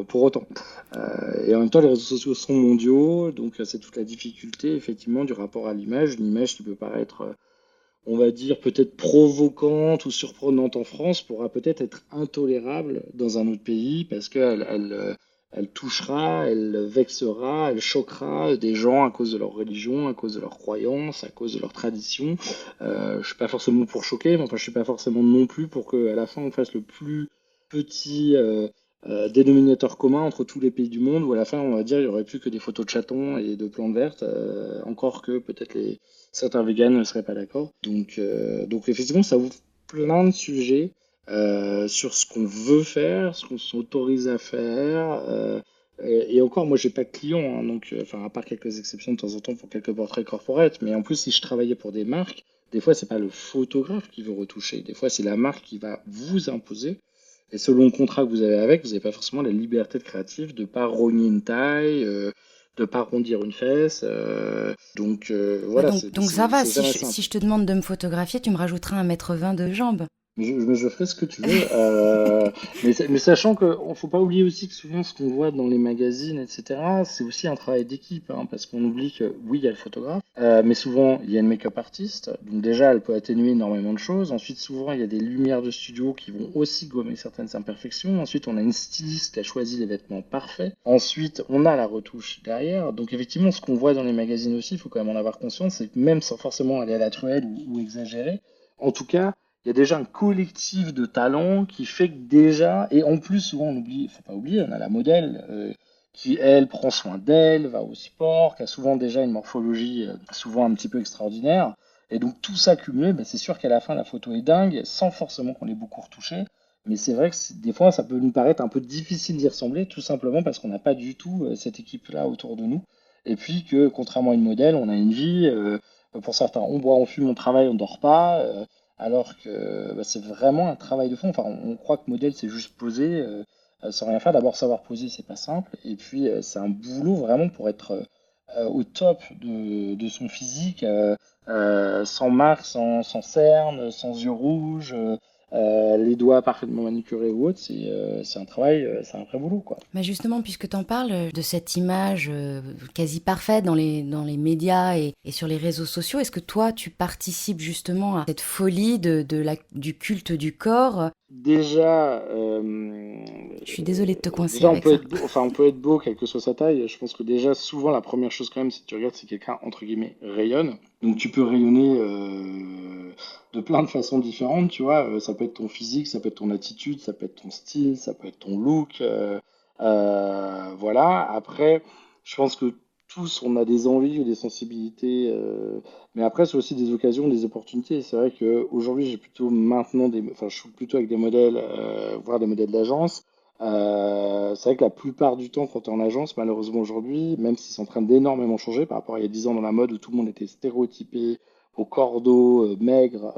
pour autant. Et en même temps, les réseaux sociaux sont mondiaux, donc c'est toute la difficulté effectivement du rapport à l'image. Une image qui peut paraître, on va dire, peut-être provocante ou surprenante en France pourra peut-être être intolérable dans un autre pays parce elle touchera, elle vexera, elle choquera des gens à cause de leur religion, à cause de leurs croyances, à cause de leurs traditions. Je suis pas forcément pour choquer, mais enfin je suis pas forcément non plus pour qu'à la fin on fasse le plus petit dénominateur commun entre tous les pays du monde, où à la fin on va dire il y aurait plus que des photos de chatons et de plantes vertes, encore que peut-être certains véganes ne seraient pas d'accord. Donc effectivement, ça ouvre plein de sujets sur ce qu'on veut faire, ce qu'on s'autorise à faire. Et encore, moi, j'ai pas de clients, hein, donc, enfin, à part quelques exceptions de temps en temps pour quelques portraits corporate, mais en plus, si je travaillais pour des marques, des fois, c'est pas le photographe qui veut retoucher, des fois, c'est la marque qui va vous imposer. Et selon le contrat que vous avez avec, vous n'avez pas forcément la liberté de créative de pas rogner une taille, de pas arrondir une fesse. Ouais, Voilà, donc ça va, c'est jamais si simple. je te demande de me photographier, tu me rajouteras 1,20 m de jambes. Mais je ferai ce que tu veux. Mais sachant que ne faut pas oublier aussi que souvent ce qu'on voit dans les magazines, etc., c'est aussi un travail d'équipe, hein, parce qu'on oublie que oui, il y a le photographe, mais souvent il y a une make-up artiste. Donc déjà, elle peut atténuer énormément de choses. Ensuite, souvent il y a des lumières de studio qui vont aussi gommer certaines imperfections. Ensuite, on a une styliste qui a choisi les vêtements parfaits. Ensuite, on a la retouche derrière. Donc effectivement, ce qu'on voit dans les magazines aussi, il faut quand même en avoir conscience, c'est que même sans forcément aller à la truelle ou exagérer, en tout cas il y a déjà un collectif de talents qui fait que déjà, et en plus souvent on oublie, faut pas oublier, on a la modèle qui elle prend soin d'elle, va au sport, qui a souvent déjà une morphologie souvent un petit peu extraordinaire, et donc tout ça cumulé, ben, c'est sûr qu'à la fin la photo est dingue, sans forcément qu'on l'ait beaucoup retouché, mais c'est vrai que des fois ça peut nous paraître un peu difficile d'y ressembler, tout simplement parce qu'on n'a pas du tout cette équipe-là autour de nous, et puis que contrairement à une modèle, on a une vie, pour certains on boit, on fume, on travaille, on dort pas. Alors que bah, c'est vraiment un travail de fond. Enfin, on croit que modèle, c'est juste poser sans rien faire. D'abord, savoir poser, c'est pas simple. Et puis, c'est un boulot vraiment pour être au top de son physique, sans marque, sans cernes, sans yeux rouges, les doigts parfaitement manicurés ou autre. C'est un travail, c'est un vrai boulot, quoi. Mais justement, puisque tu en parles de cette image quasi parfaite dans les médias et sur les réseaux sociaux, est-ce que toi, tu participes justement à cette folie du culte du corps? Déjà, Je suis désolée de te coincer déjà avec ça. on peut être beau quelle que soit sa taille. Je pense que déjà, souvent, la première chose quand même, si tu regardes, c'est quelqu'un, entre guillemets, rayonne. Donc tu peux rayonner de plein de façons différentes, tu vois. Ça peut être ton physique, ça peut être ton attitude, ça peut être ton style, ça peut être ton look. Voilà. Après, je pense que tous, on a des envies ou des sensibilités. Mais après, c'est aussi des occasions, des opportunités. C'est vrai qu'aujourd'hui, j'ai plutôt maintenant enfin, je suis plutôt avec des modèles, voire des modèles d'agence. C'est vrai que la plupart du temps, quand tu es en agence, malheureusement aujourd'hui, même si c'est en train d'énormément changer par rapport à il y a 10 ans dans la mode où tout le monde était stéréotypé, au cordeau, maigre,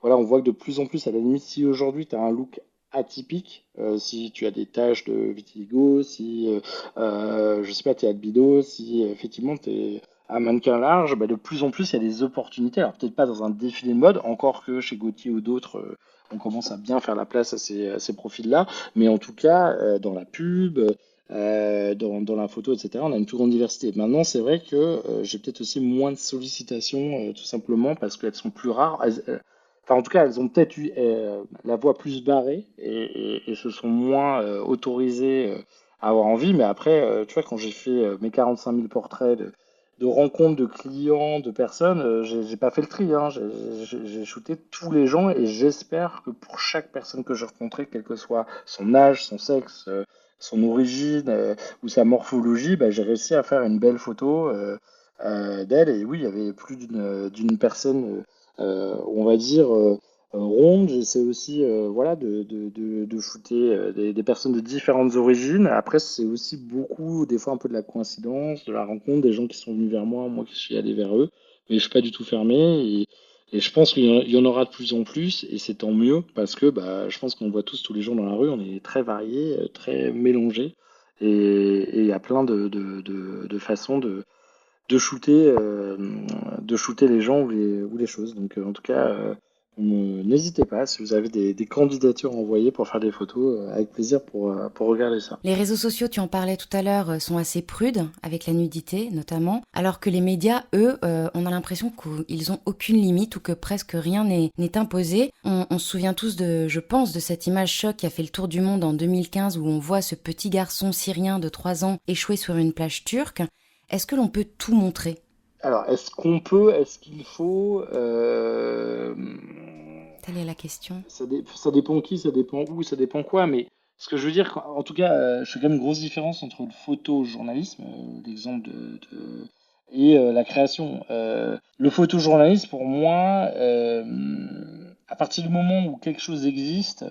voilà, on voit que de plus en plus, à la limite, si aujourd'hui tu as un look atypique, si tu as des taches de vitiligo, si, je sais pas, tu es albido, si effectivement tu es un mannequin large, bah, de plus en plus il y a des opportunités. Alors peut-être pas dans un défilé de mode, encore que chez Gaultier ou d'autres, on commence à bien faire la place à ces profils-là, mais en tout cas dans la pub, dans la photo, etc., on a une plus grande diversité. Maintenant, c'est vrai que j'ai peut-être aussi moins de sollicitations, tout simplement parce qu'elles sont plus rares. Enfin, en tout cas, elles ont peut-être eu la voie plus barrée et se sont moins autorisées à avoir envie. Mais après, tu vois, quand j'ai fait mes 45 000 portraits de rencontres de clients, de personnes, j'ai pas fait le tri, hein. J'ai shooté tous les gens et j'espère que pour chaque personne que je rencontrais, quel que soit son âge, son sexe, son origine ou sa morphologie, bah, j'ai réussi à faire une belle photo d'elle. Et oui, il y avait plus d'une personne, on va dire, ronde. J'essaie aussi voilà, de shooter des personnes de différentes origines. Après, c'est aussi beaucoup, des fois, un peu de la coïncidence, de la rencontre, des gens qui sont venus vers moi qui suis allé vers eux. Mais je suis pas du tout fermé. Et je pense qu'il y en aura de plus en plus, et c'est tant mieux, parce que bah, je pense qu'on voit tous les jours dans la rue, on est très variés, très mélangés, et il y a plein de façons de shooter les gens ou les choses. Donc en tout cas, n'hésitez pas, si vous avez des candidatures à envoyer pour faire des photos, avec plaisir pour regarder ça. Les réseaux sociaux, tu en parlais tout à l'heure, sont assez prudes avec la nudité notamment, alors que les médias, eux, on a l'impression qu'ils ont aucune limite ou que presque rien n'est imposé. On se souvient tous je pense, de cette image choc qui a fait le tour du monde en 2015 où on voit ce petit garçon syrien de 3 ans échoué sur une plage turque. Est-ce que l'on peut tout montrer? Alors, est-ce qu'il faut Telle est la question. ça dépend qui, ça dépend où, ça dépend quoi, mais ce que je veux dire, en tout cas, je fais quand même une grosse différence entre le photojournalisme, l'exemple et la création. Le photojournalisme, pour moi, à partir du moment où quelque chose existe,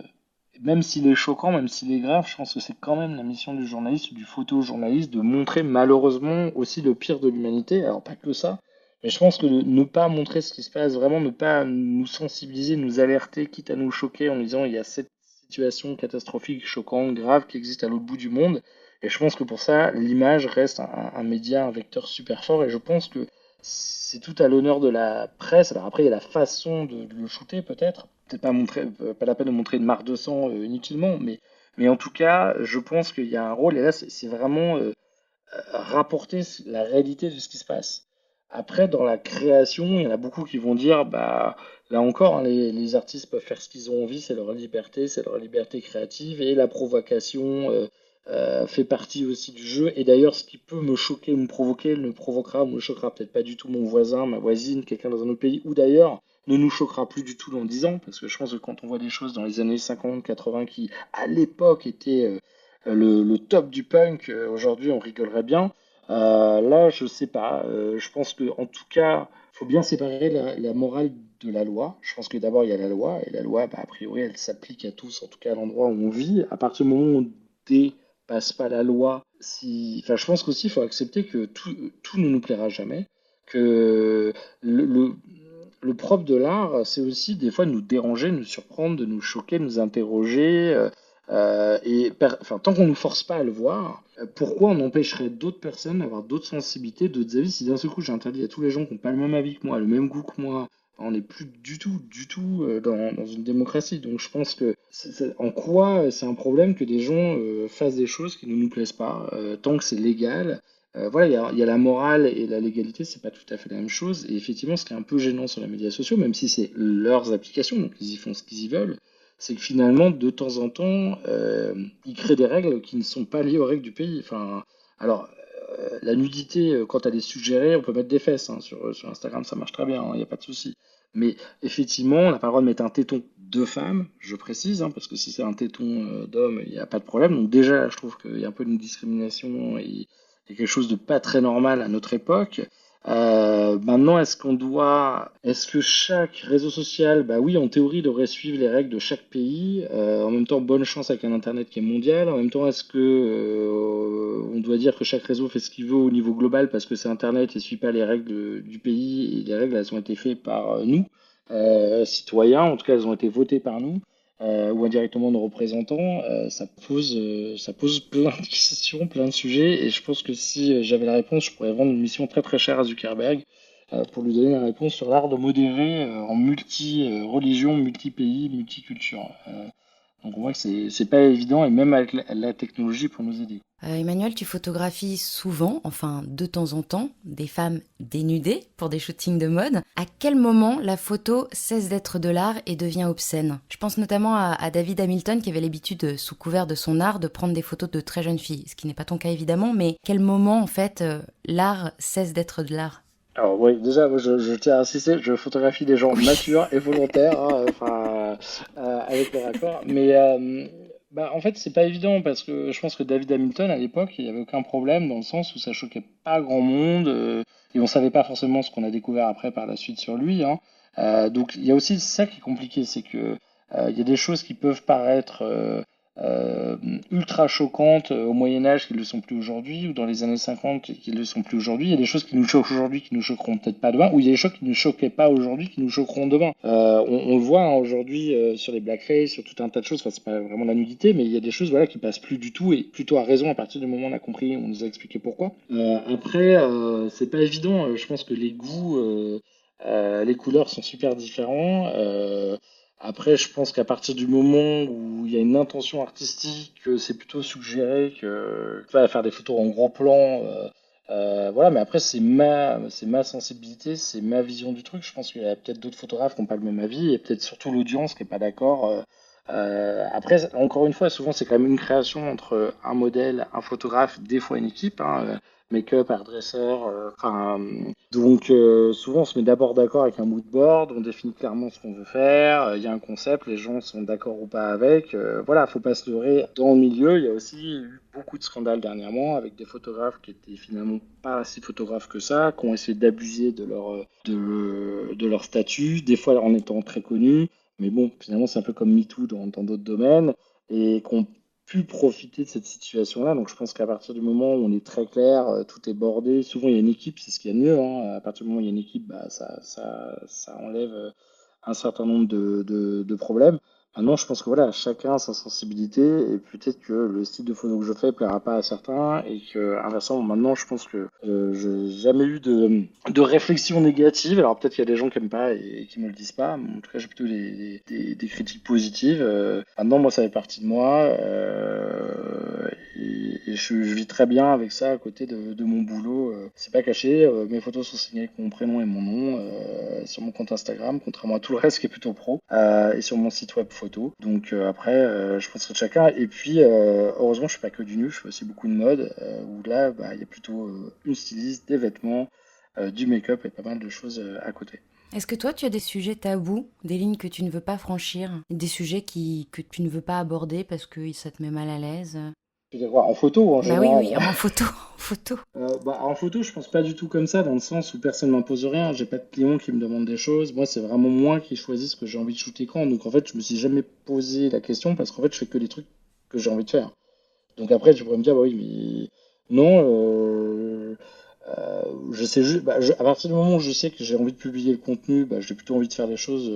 même s'il est choquant, même s'il est grave, je pense que c'est quand même la mission du journaliste ou du photojournaliste de montrer malheureusement aussi le pire de l'humanité. Alors pas que ça, mais je pense que ne pas montrer ce qui se passe, vraiment ne pas nous sensibiliser, nous alerter, quitte à nous choquer en nous disant il y a cette situation catastrophique, choquante, grave qui existe à l'autre bout du monde. Et je pense que pour ça, l'image reste un média, un vecteur super fort. Et je pense que c'est tout à l'honneur de la presse. Alors après, il y a la façon de le shooter peut-être. Peut-être pas montrer, pas la peine de montrer une mare de sang inutilement, mais en tout cas, je pense qu'il y a un rôle. Et là, c'est vraiment rapporter la réalité de ce qui se passe. Après, dans la création, il y en a beaucoup qui vont dire, bah, là encore, hein, les artistes peuvent faire ce qu'ils ont envie, c'est leur liberté créative, et la provocation fait partie aussi du jeu. Et d'ailleurs, ce qui peut me choquer ou me provoquer ne provoquera ou ne choquera peut-être pas du tout mon voisin, ma voisine, quelqu'un dans un autre pays, ou d'ailleurs ne nous choquera plus du tout dans 10 ans, parce que je pense que quand on voit des choses dans les années 50, 80 qui, à l'époque, étaient le top du punk, aujourd'hui on rigolerait bien. Là, je sais pas. Je pense que en tout cas, faut bien séparer la morale de la loi. Je pense que d'abord il y a la loi et la loi, bah, a priori, elle s'applique à tous, en tout cas à l'endroit où on vit. À partir du moment où on dépasse pas la loi, si, enfin, je pense qu'aussi il faut accepter que tout ne nous plaira jamais, que le propre de l'art, c'est aussi des fois de nous déranger, de nous surprendre, de nous choquer, de nous interroger. Enfin, tant qu'on ne nous force pas à le voir, pourquoi on empêcherait d'autres personnes d'avoir d'autres sensibilités, d'autres avis? Si d'un seul coup j'interdis à tous les gens qui n'ont pas le même avis que moi, le même goût que moi, on n'est plus du tout dans une démocratie. Donc je pense que en quoi c'est un problème que des gens fassent des choses qui ne nous plaisent pas, tant que c'est légal. Voilà, il y a la morale et la légalité, c'est pas tout à fait la même chose. Et effectivement, ce qui est un peu gênant sur les médias sociaux, même si c'est leurs applications, donc ils y font ce qu'ils y veulent, c'est que finalement, de temps en temps, ils créent des règles qui ne sont pas liées aux règles du pays. Enfin, alors, la nudité, quand elle est suggérée, on peut mettre des fesses, hein, sur Instagram, ça marche très bien, il n'y a pas de souci. Mais effectivement, on n'a pas le droit de mettre un téton de femme, je précise, hein, parce que si c'est un téton d'homme, il n'y a pas de problème. Donc déjà, je trouve qu'il y a un peu une discrimination et quelque chose de pas très normal à notre époque. Maintenant, est-ce que chaque réseau social, bah oui, en théorie, devrait suivre les règles de chaque pays. En même temps, bonne chance avec un Internet qui est mondial. En même temps, est-ce que on doit dire que chaque réseau fait ce qu'il veut au niveau global parce que c'est Internet et suit pas les règles du pays et les règles, elles ont été faites par nous, citoyens. En tout cas, elles ont été votées par nous. Ou indirectement nos représentants, ça pose plein de questions, plein de sujets, et je pense que si j'avais la réponse, je pourrais vendre une mission très très chère à Zuckerberg pour lui donner la réponse sur l'art de modérer en multi-religion, multi-pays, multiculture. Donc on voit que c'est pas évident, et même avec la technologie pour nous aider. Emmanuel, tu photographies souvent, enfin de temps en temps, des femmes dénudées pour des shootings de mode. À quel moment la photo cesse d'être de l'art et devient obscène? Je pense notamment à David Hamilton qui avait l'habitude, sous couvert de son art, de prendre des photos de très jeunes filles, ce qui n'est pas ton cas évidemment, mais quel moment en fait l'art cesse d'être de l'art? Alors oui, déjà, moi, je tiens à insister, je photographie des gens Oui. matures et volontaires, hein, enfin, avec leur accord. Mais bah, en fait, c'est pas évident parce que je pense que David Hamilton, à l'époque, il n'y avait aucun problème dans le sens où ça choquait pas grand monde et on savait pas forcément ce qu'on a découvert après par la suite sur lui, hein. Donc il y a aussi ça qui est compliqué, c'est que il y a des choses qui peuvent paraître euh, ultra choquantes au Moyen Âge qui ne le sont plus aujourd'hui, ou dans les années 50 qui ne le sont plus aujourd'hui. Il y a des choses qui nous choquent aujourd'hui qui nous choqueront peut-être pas demain, ou il y a des choses qui ne choquaient pas aujourd'hui qui nous choqueront demain. On le voit hein, aujourd'hui sur les blackface, sur tout un tas de choses, enfin c'est pas vraiment la nudité, mais il y a des choses voilà, qui passent plus du tout, et plutôt à raison à partir du moment où on a compris, on nous a expliqué pourquoi. Après, c'est pas évident, je pense que les goûts, les couleurs sont super différents. Après, je pense qu'à partir du moment où il y a une intention artistique, c'est plutôt suggéré que tu vas faire des photos en grand plan. Voilà, mais après, c'est ma sensibilité, c'est ma vision du truc. Je pense qu'il y a peut-être d'autres photographes qui n'ont pas le même avis et peut-être surtout l'audience qui n'est pas d'accord. Après, encore une fois, souvent, c'est quand même une création entre un modèle, un photographe, des fois une équipe, hein, make-up, hairdresser, enfin, donc souvent on se met d'abord d'accord avec un mood board, on définit clairement ce qu'on veut faire, il y a un concept, les gens sont d'accord ou pas avec. Voilà, faut pas se leurrer. Dans le milieu, il y a aussi eu beaucoup de scandales dernièrement avec des photographes qui étaient finalement pas si photographes que ça, qui ont essayé d'abuser de leur statut, des fois en étant très connus. Mais bon, finalement c'est un peu comme MeToo dans d'autres domaines et qu'on pu profiter de cette situation-là. Donc je pense qu'à partir du moment où on est très clair, tout est bordé, souvent il y a une équipe, c'est ce qu'il y a de mieux, hein. À partir du moment où il y a une équipe, bah, ça enlève un certain nombre de problèmes. Maintenant, je pense que voilà, chacun a sa sensibilité et peut-être que le style de photo que je fais plaira pas à certains et que inversement, maintenant, je pense que je n'ai jamais eu de réflexion négative. Alors peut-être qu'il y a des gens qui aiment pas et qui me le disent pas. Mais en tout cas, j'ai plutôt des critiques positives. Maintenant, moi, ça fait partie de moi et je vis très bien avec ça à côté de mon boulot. C'est pas caché. Mes photos sont signées avec mon prénom et mon nom sur mon compte Instagram, contrairement à tout le reste qui est plutôt pro, et sur mon site web photo. Donc après, je pense que chacun. Et puis, heureusement, je fais pas que du nu, je fais aussi beaucoup de mode, où là, bah, il y a plutôt une styliste, des vêtements, du make-up et pas mal de choses à côté. Est-ce que toi, tu as des sujets tabous, des lignes que tu ne veux pas franchir, des sujets que tu ne veux pas aborder parce que ça te met mal à l'aise? Je veux dire, en photo ou en Bah oui, général? oui, en photo, en photo. Bah, en photo, je pense pas du tout comme ça, dans le sens où personne m'impose rien. J'ai pas de clients qui me demandent des choses. Moi, c'est vraiment moi qui choisis ce que j'ai envie de shooter quand. Donc, en fait, je me suis jamais posé la question parce qu'en fait, je fais que les trucs que j'ai envie de faire. Donc, après, tu pourrais me dire, bah oui, mais non, je sais juste, bah, à partir du moment où je sais que j'ai envie de publier le contenu, bah, j'ai plutôt envie de faire des choses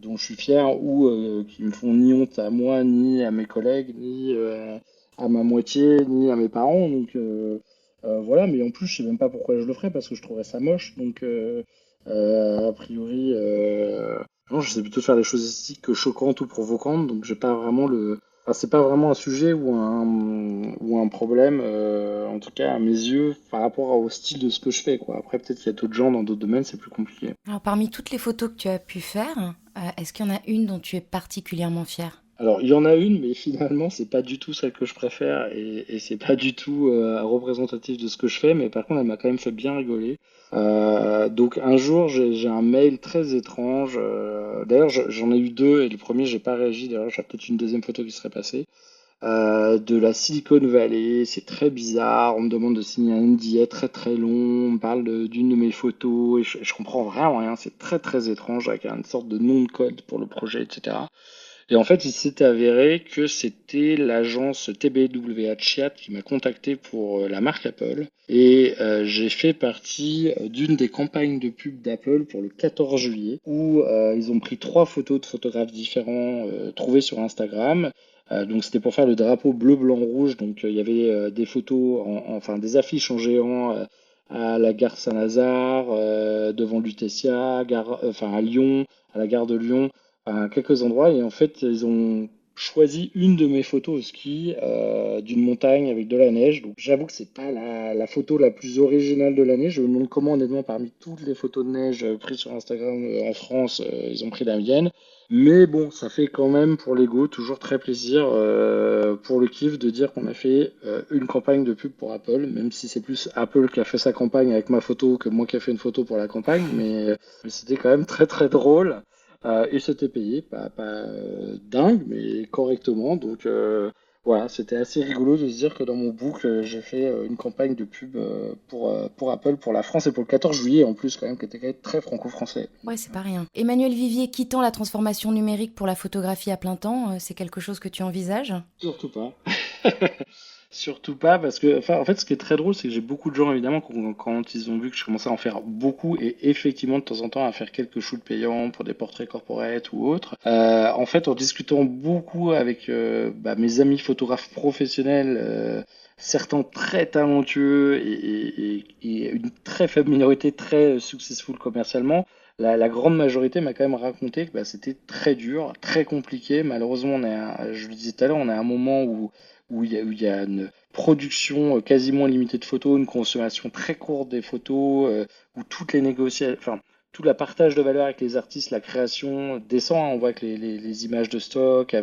dont je suis fier ou qui me font ni honte à moi, ni à mes collègues, ni à ma moitié, ni à mes parents. Donc, voilà, mais en plus, je sais même pas pourquoi je le ferais parce que je trouverais ça moche. Donc, a priori, non, je sais plutôt faire des choses esthétiques que choquantes ou provocantes. Donc, j'ai pas vraiment enfin, c'est pas vraiment un sujet ou un problème, en tout cas à mes yeux, par rapport au style de ce que je fais, quoi. Après, peut-être qu'il y a d'autres gens dans d'autres domaines, c'est plus compliqué. Alors, parmi toutes les photos que tu as pu faire, est-ce qu'il y en a une dont tu es particulièrement fier? Alors, il y en a une, mais finalement, c'est pas du tout celle que je préfère et c'est pas du tout représentatif de ce que je fais, mais par contre, elle m'a quand même fait bien rigoler. Donc, un jour, j'ai un mail très étrange. D'ailleurs, j'en ai eu deux et le premier, j'ai pas réagi. D'ailleurs, j'ai peut-être une deuxième photo qui serait passée. De la Silicon Valley, c'est très bizarre. On me demande de signer un NDA très très long. On me parle d'une de mes photos et je comprends vraiment rien. C'est très très étrange avec une sorte de nom de code pour le projet, etc. Et en fait, il s'est avéré que c'était l'agence TBWA Chat qui m'a contacté pour la marque Apple. Et j'ai fait partie d'une des campagnes de pub d'Apple pour le 14 juillet, où ils ont pris trois photos de photographes différents trouvés sur Instagram. Donc c'était pour faire le drapeau bleu, blanc, rouge. Donc il y avait des photos, enfin des affiches en géant à la gare Saint-Lazare, devant Lutetia, enfin à Lyon, à la gare de Lyon à quelques endroits et en fait ils ont choisi une de mes photos au ski d'une montagne avec de la neige. Donc j'avoue que c'est pas la photo la plus originale de l'année. Je me demande comment honnêtement parmi toutes les photos de neige prises sur Instagram en France, ils ont pris la mienne. Mais bon, ça fait quand même pour l'ego toujours très plaisir pour le kiff de dire qu'on a fait une campagne de pub pour Apple, même si c'est plus Apple qui a fait sa campagne avec ma photo que moi qui a fait une photo pour la campagne, mais c'était quand même très très drôle. Et c'était payé, pas dingue, mais correctement. Donc voilà, c'était assez rigolo de se dire que dans mon book, j'ai fait une campagne de pub pour Apple, pour la France et pour le 14 juillet en plus, quand même, qui était quand même très franco-français. Ouais, c'est pas rien. Emmanuel Vivier quittant la transformation numérique pour la photographie à plein temps, c'est quelque chose que tu envisages? Surtout pas. Surtout pas, parce que, enfin, en fait, ce qui est très drôle, c'est que j'ai beaucoup de gens, évidemment, quand ils ont vu que je commençais à en faire beaucoup, et effectivement, de temps en temps, à faire quelques shoots payants pour des portraits corporate ou autres, en fait, en discutant beaucoup avec bah, mes amis photographes professionnels, certains très talentueux et une très faible minorité très successful commercialement, la grande majorité m'a quand même raconté que bah, c'était très dur, très compliqué. Malheureusement, je le disais tout à l'heure, on est à un moment où il y a une production quasiment limitée de photos, une consommation très courte des photos, où toutes les négociations, enfin, tout le partage de valeur avec les artistes, la création descend, hein. On voit que les images de stock,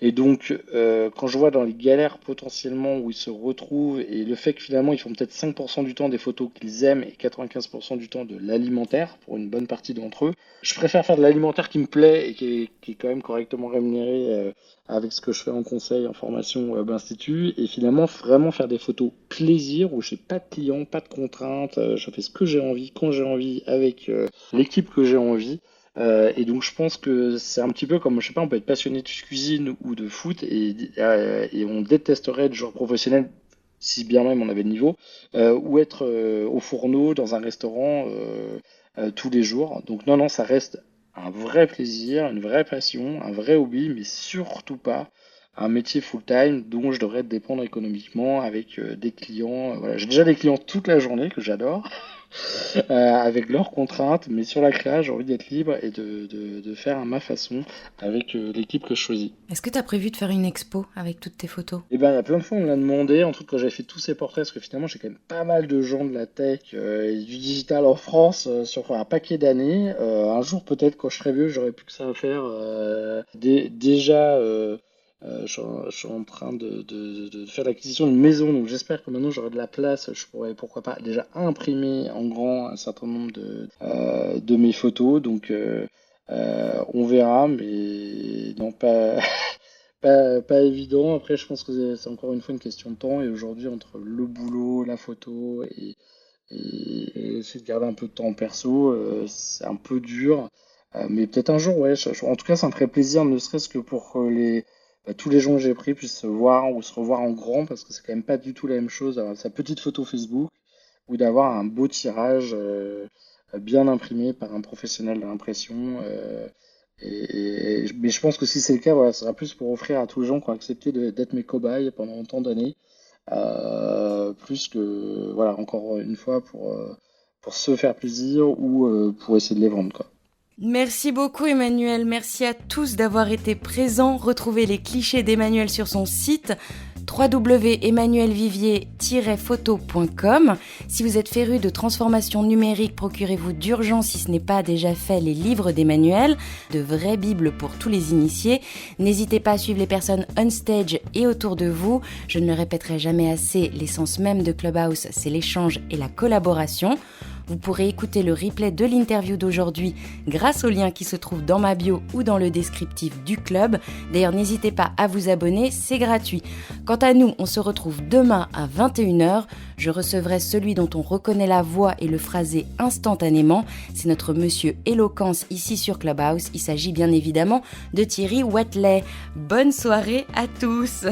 et donc, quand je vois dans les galères potentiellement où ils se retrouvent et le fait que finalement ils font peut-être 5% du temps des photos qu'ils aiment et 95% du temps de l'alimentaire pour une bonne partie d'entre eux, je préfère faire de l'alimentaire qui me plaît et qui est quand même correctement rémunéré avec ce que je fais en conseil, en formation Web Institut et finalement vraiment faire des photos plaisir où j'ai pas de clients, pas de contraintes, je fais ce que j'ai envie, quand j'ai envie, avec l'équipe que j'ai envie. Et donc je pense que c'est un petit peu comme, je sais pas, on peut être passionné de cuisine ou de foot et on détesterait être joueur professionnel si bien même on avait le niveau, ou être au fourneau dans un restaurant tous les jours. Donc non, non, ça reste un vrai plaisir, une vraie passion, un vrai hobby, mais surtout pas un métier full-time dont je devrais dépendre économiquement avec des clients. Voilà. J'ai déjà des clients toute la journée que j'adore, avec leurs contraintes, mais sur la créa, j'ai envie d'être libre et de faire à ma façon avec l'équipe que je choisis. Est-ce que tu as prévu de faire une expo avec toutes tes photos? Eh ben, il y a plein de fois, on me l'a demandé, en tout cas, quand j'avais fait tous ces portraits, parce que finalement, j'ai quand même pas mal de gens de la tech et du digital en France sur un paquet d'années. Un jour, peut-être, quand je serai vieux, j'aurai plus que ça à faire. Déjà, je suis en train de faire l'acquisition d'une maison, donc j'espère que maintenant j'aurai de la place. Je pourrais, pourquoi pas, déjà imprimer en grand un certain nombre de mes photos. Donc, on verra, mais non, pas. Pas évident. Après, je pense que c'est encore une fois une question de temps. Et aujourd'hui, entre le boulot, la photo et essayer de garder un peu de temps perso, c'est un peu dur. Mais peut-être un jour, ouais. En tout cas, ça me ferait plaisir, ne serait-ce que pour que tous les gens que j'ai pris puissent se voir ou se revoir en grand, parce que c'est quand même pas du tout la même chose d'avoir sa petite photo Facebook ou d'avoir un beau tirage bien imprimé par un professionnel de l'impression. Mais je pense que si c'est le cas, voilà, ce sera plus pour offrir à tous les gens qui ont accepté d'être mes cobayes pendant tant d'années, plus que, voilà, encore une fois, pour se faire plaisir ou pour essayer de les vendre, quoi. Merci beaucoup Emmanuel, merci à tous d'avoir été présents. Retrouvez les clichés d'Emmanuel sur son site www.emmanuelvivier-photo.com. Si vous êtes féru de transformation numérique, procurez-vous d'urgence, si ce n'est pas déjà fait, les livres d'Emmanuel, de vraies bibles pour tous les initiés. N'hésitez pas à suivre les personnes on stage et autour de vous. Je ne le répéterai jamais assez, l'essence même de Clubhouse, c'est l'échange et la collaboration. Vous pourrez écouter le replay de l'interview d'aujourd'hui grâce au lien qui se trouve dans ma bio ou dans le descriptif du club. D'ailleurs, n'hésitez pas à vous abonner, c'est gratuit. Quant à nous, on se retrouve demain à 21h. Je recevrai celui dont on reconnaît la voix et le phrasé instantanément. C'est notre monsieur Éloquence ici sur Clubhouse. Il s'agit bien évidemment de Thierry Watley. Bonne soirée à tous.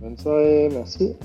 Bonne soirée, merci.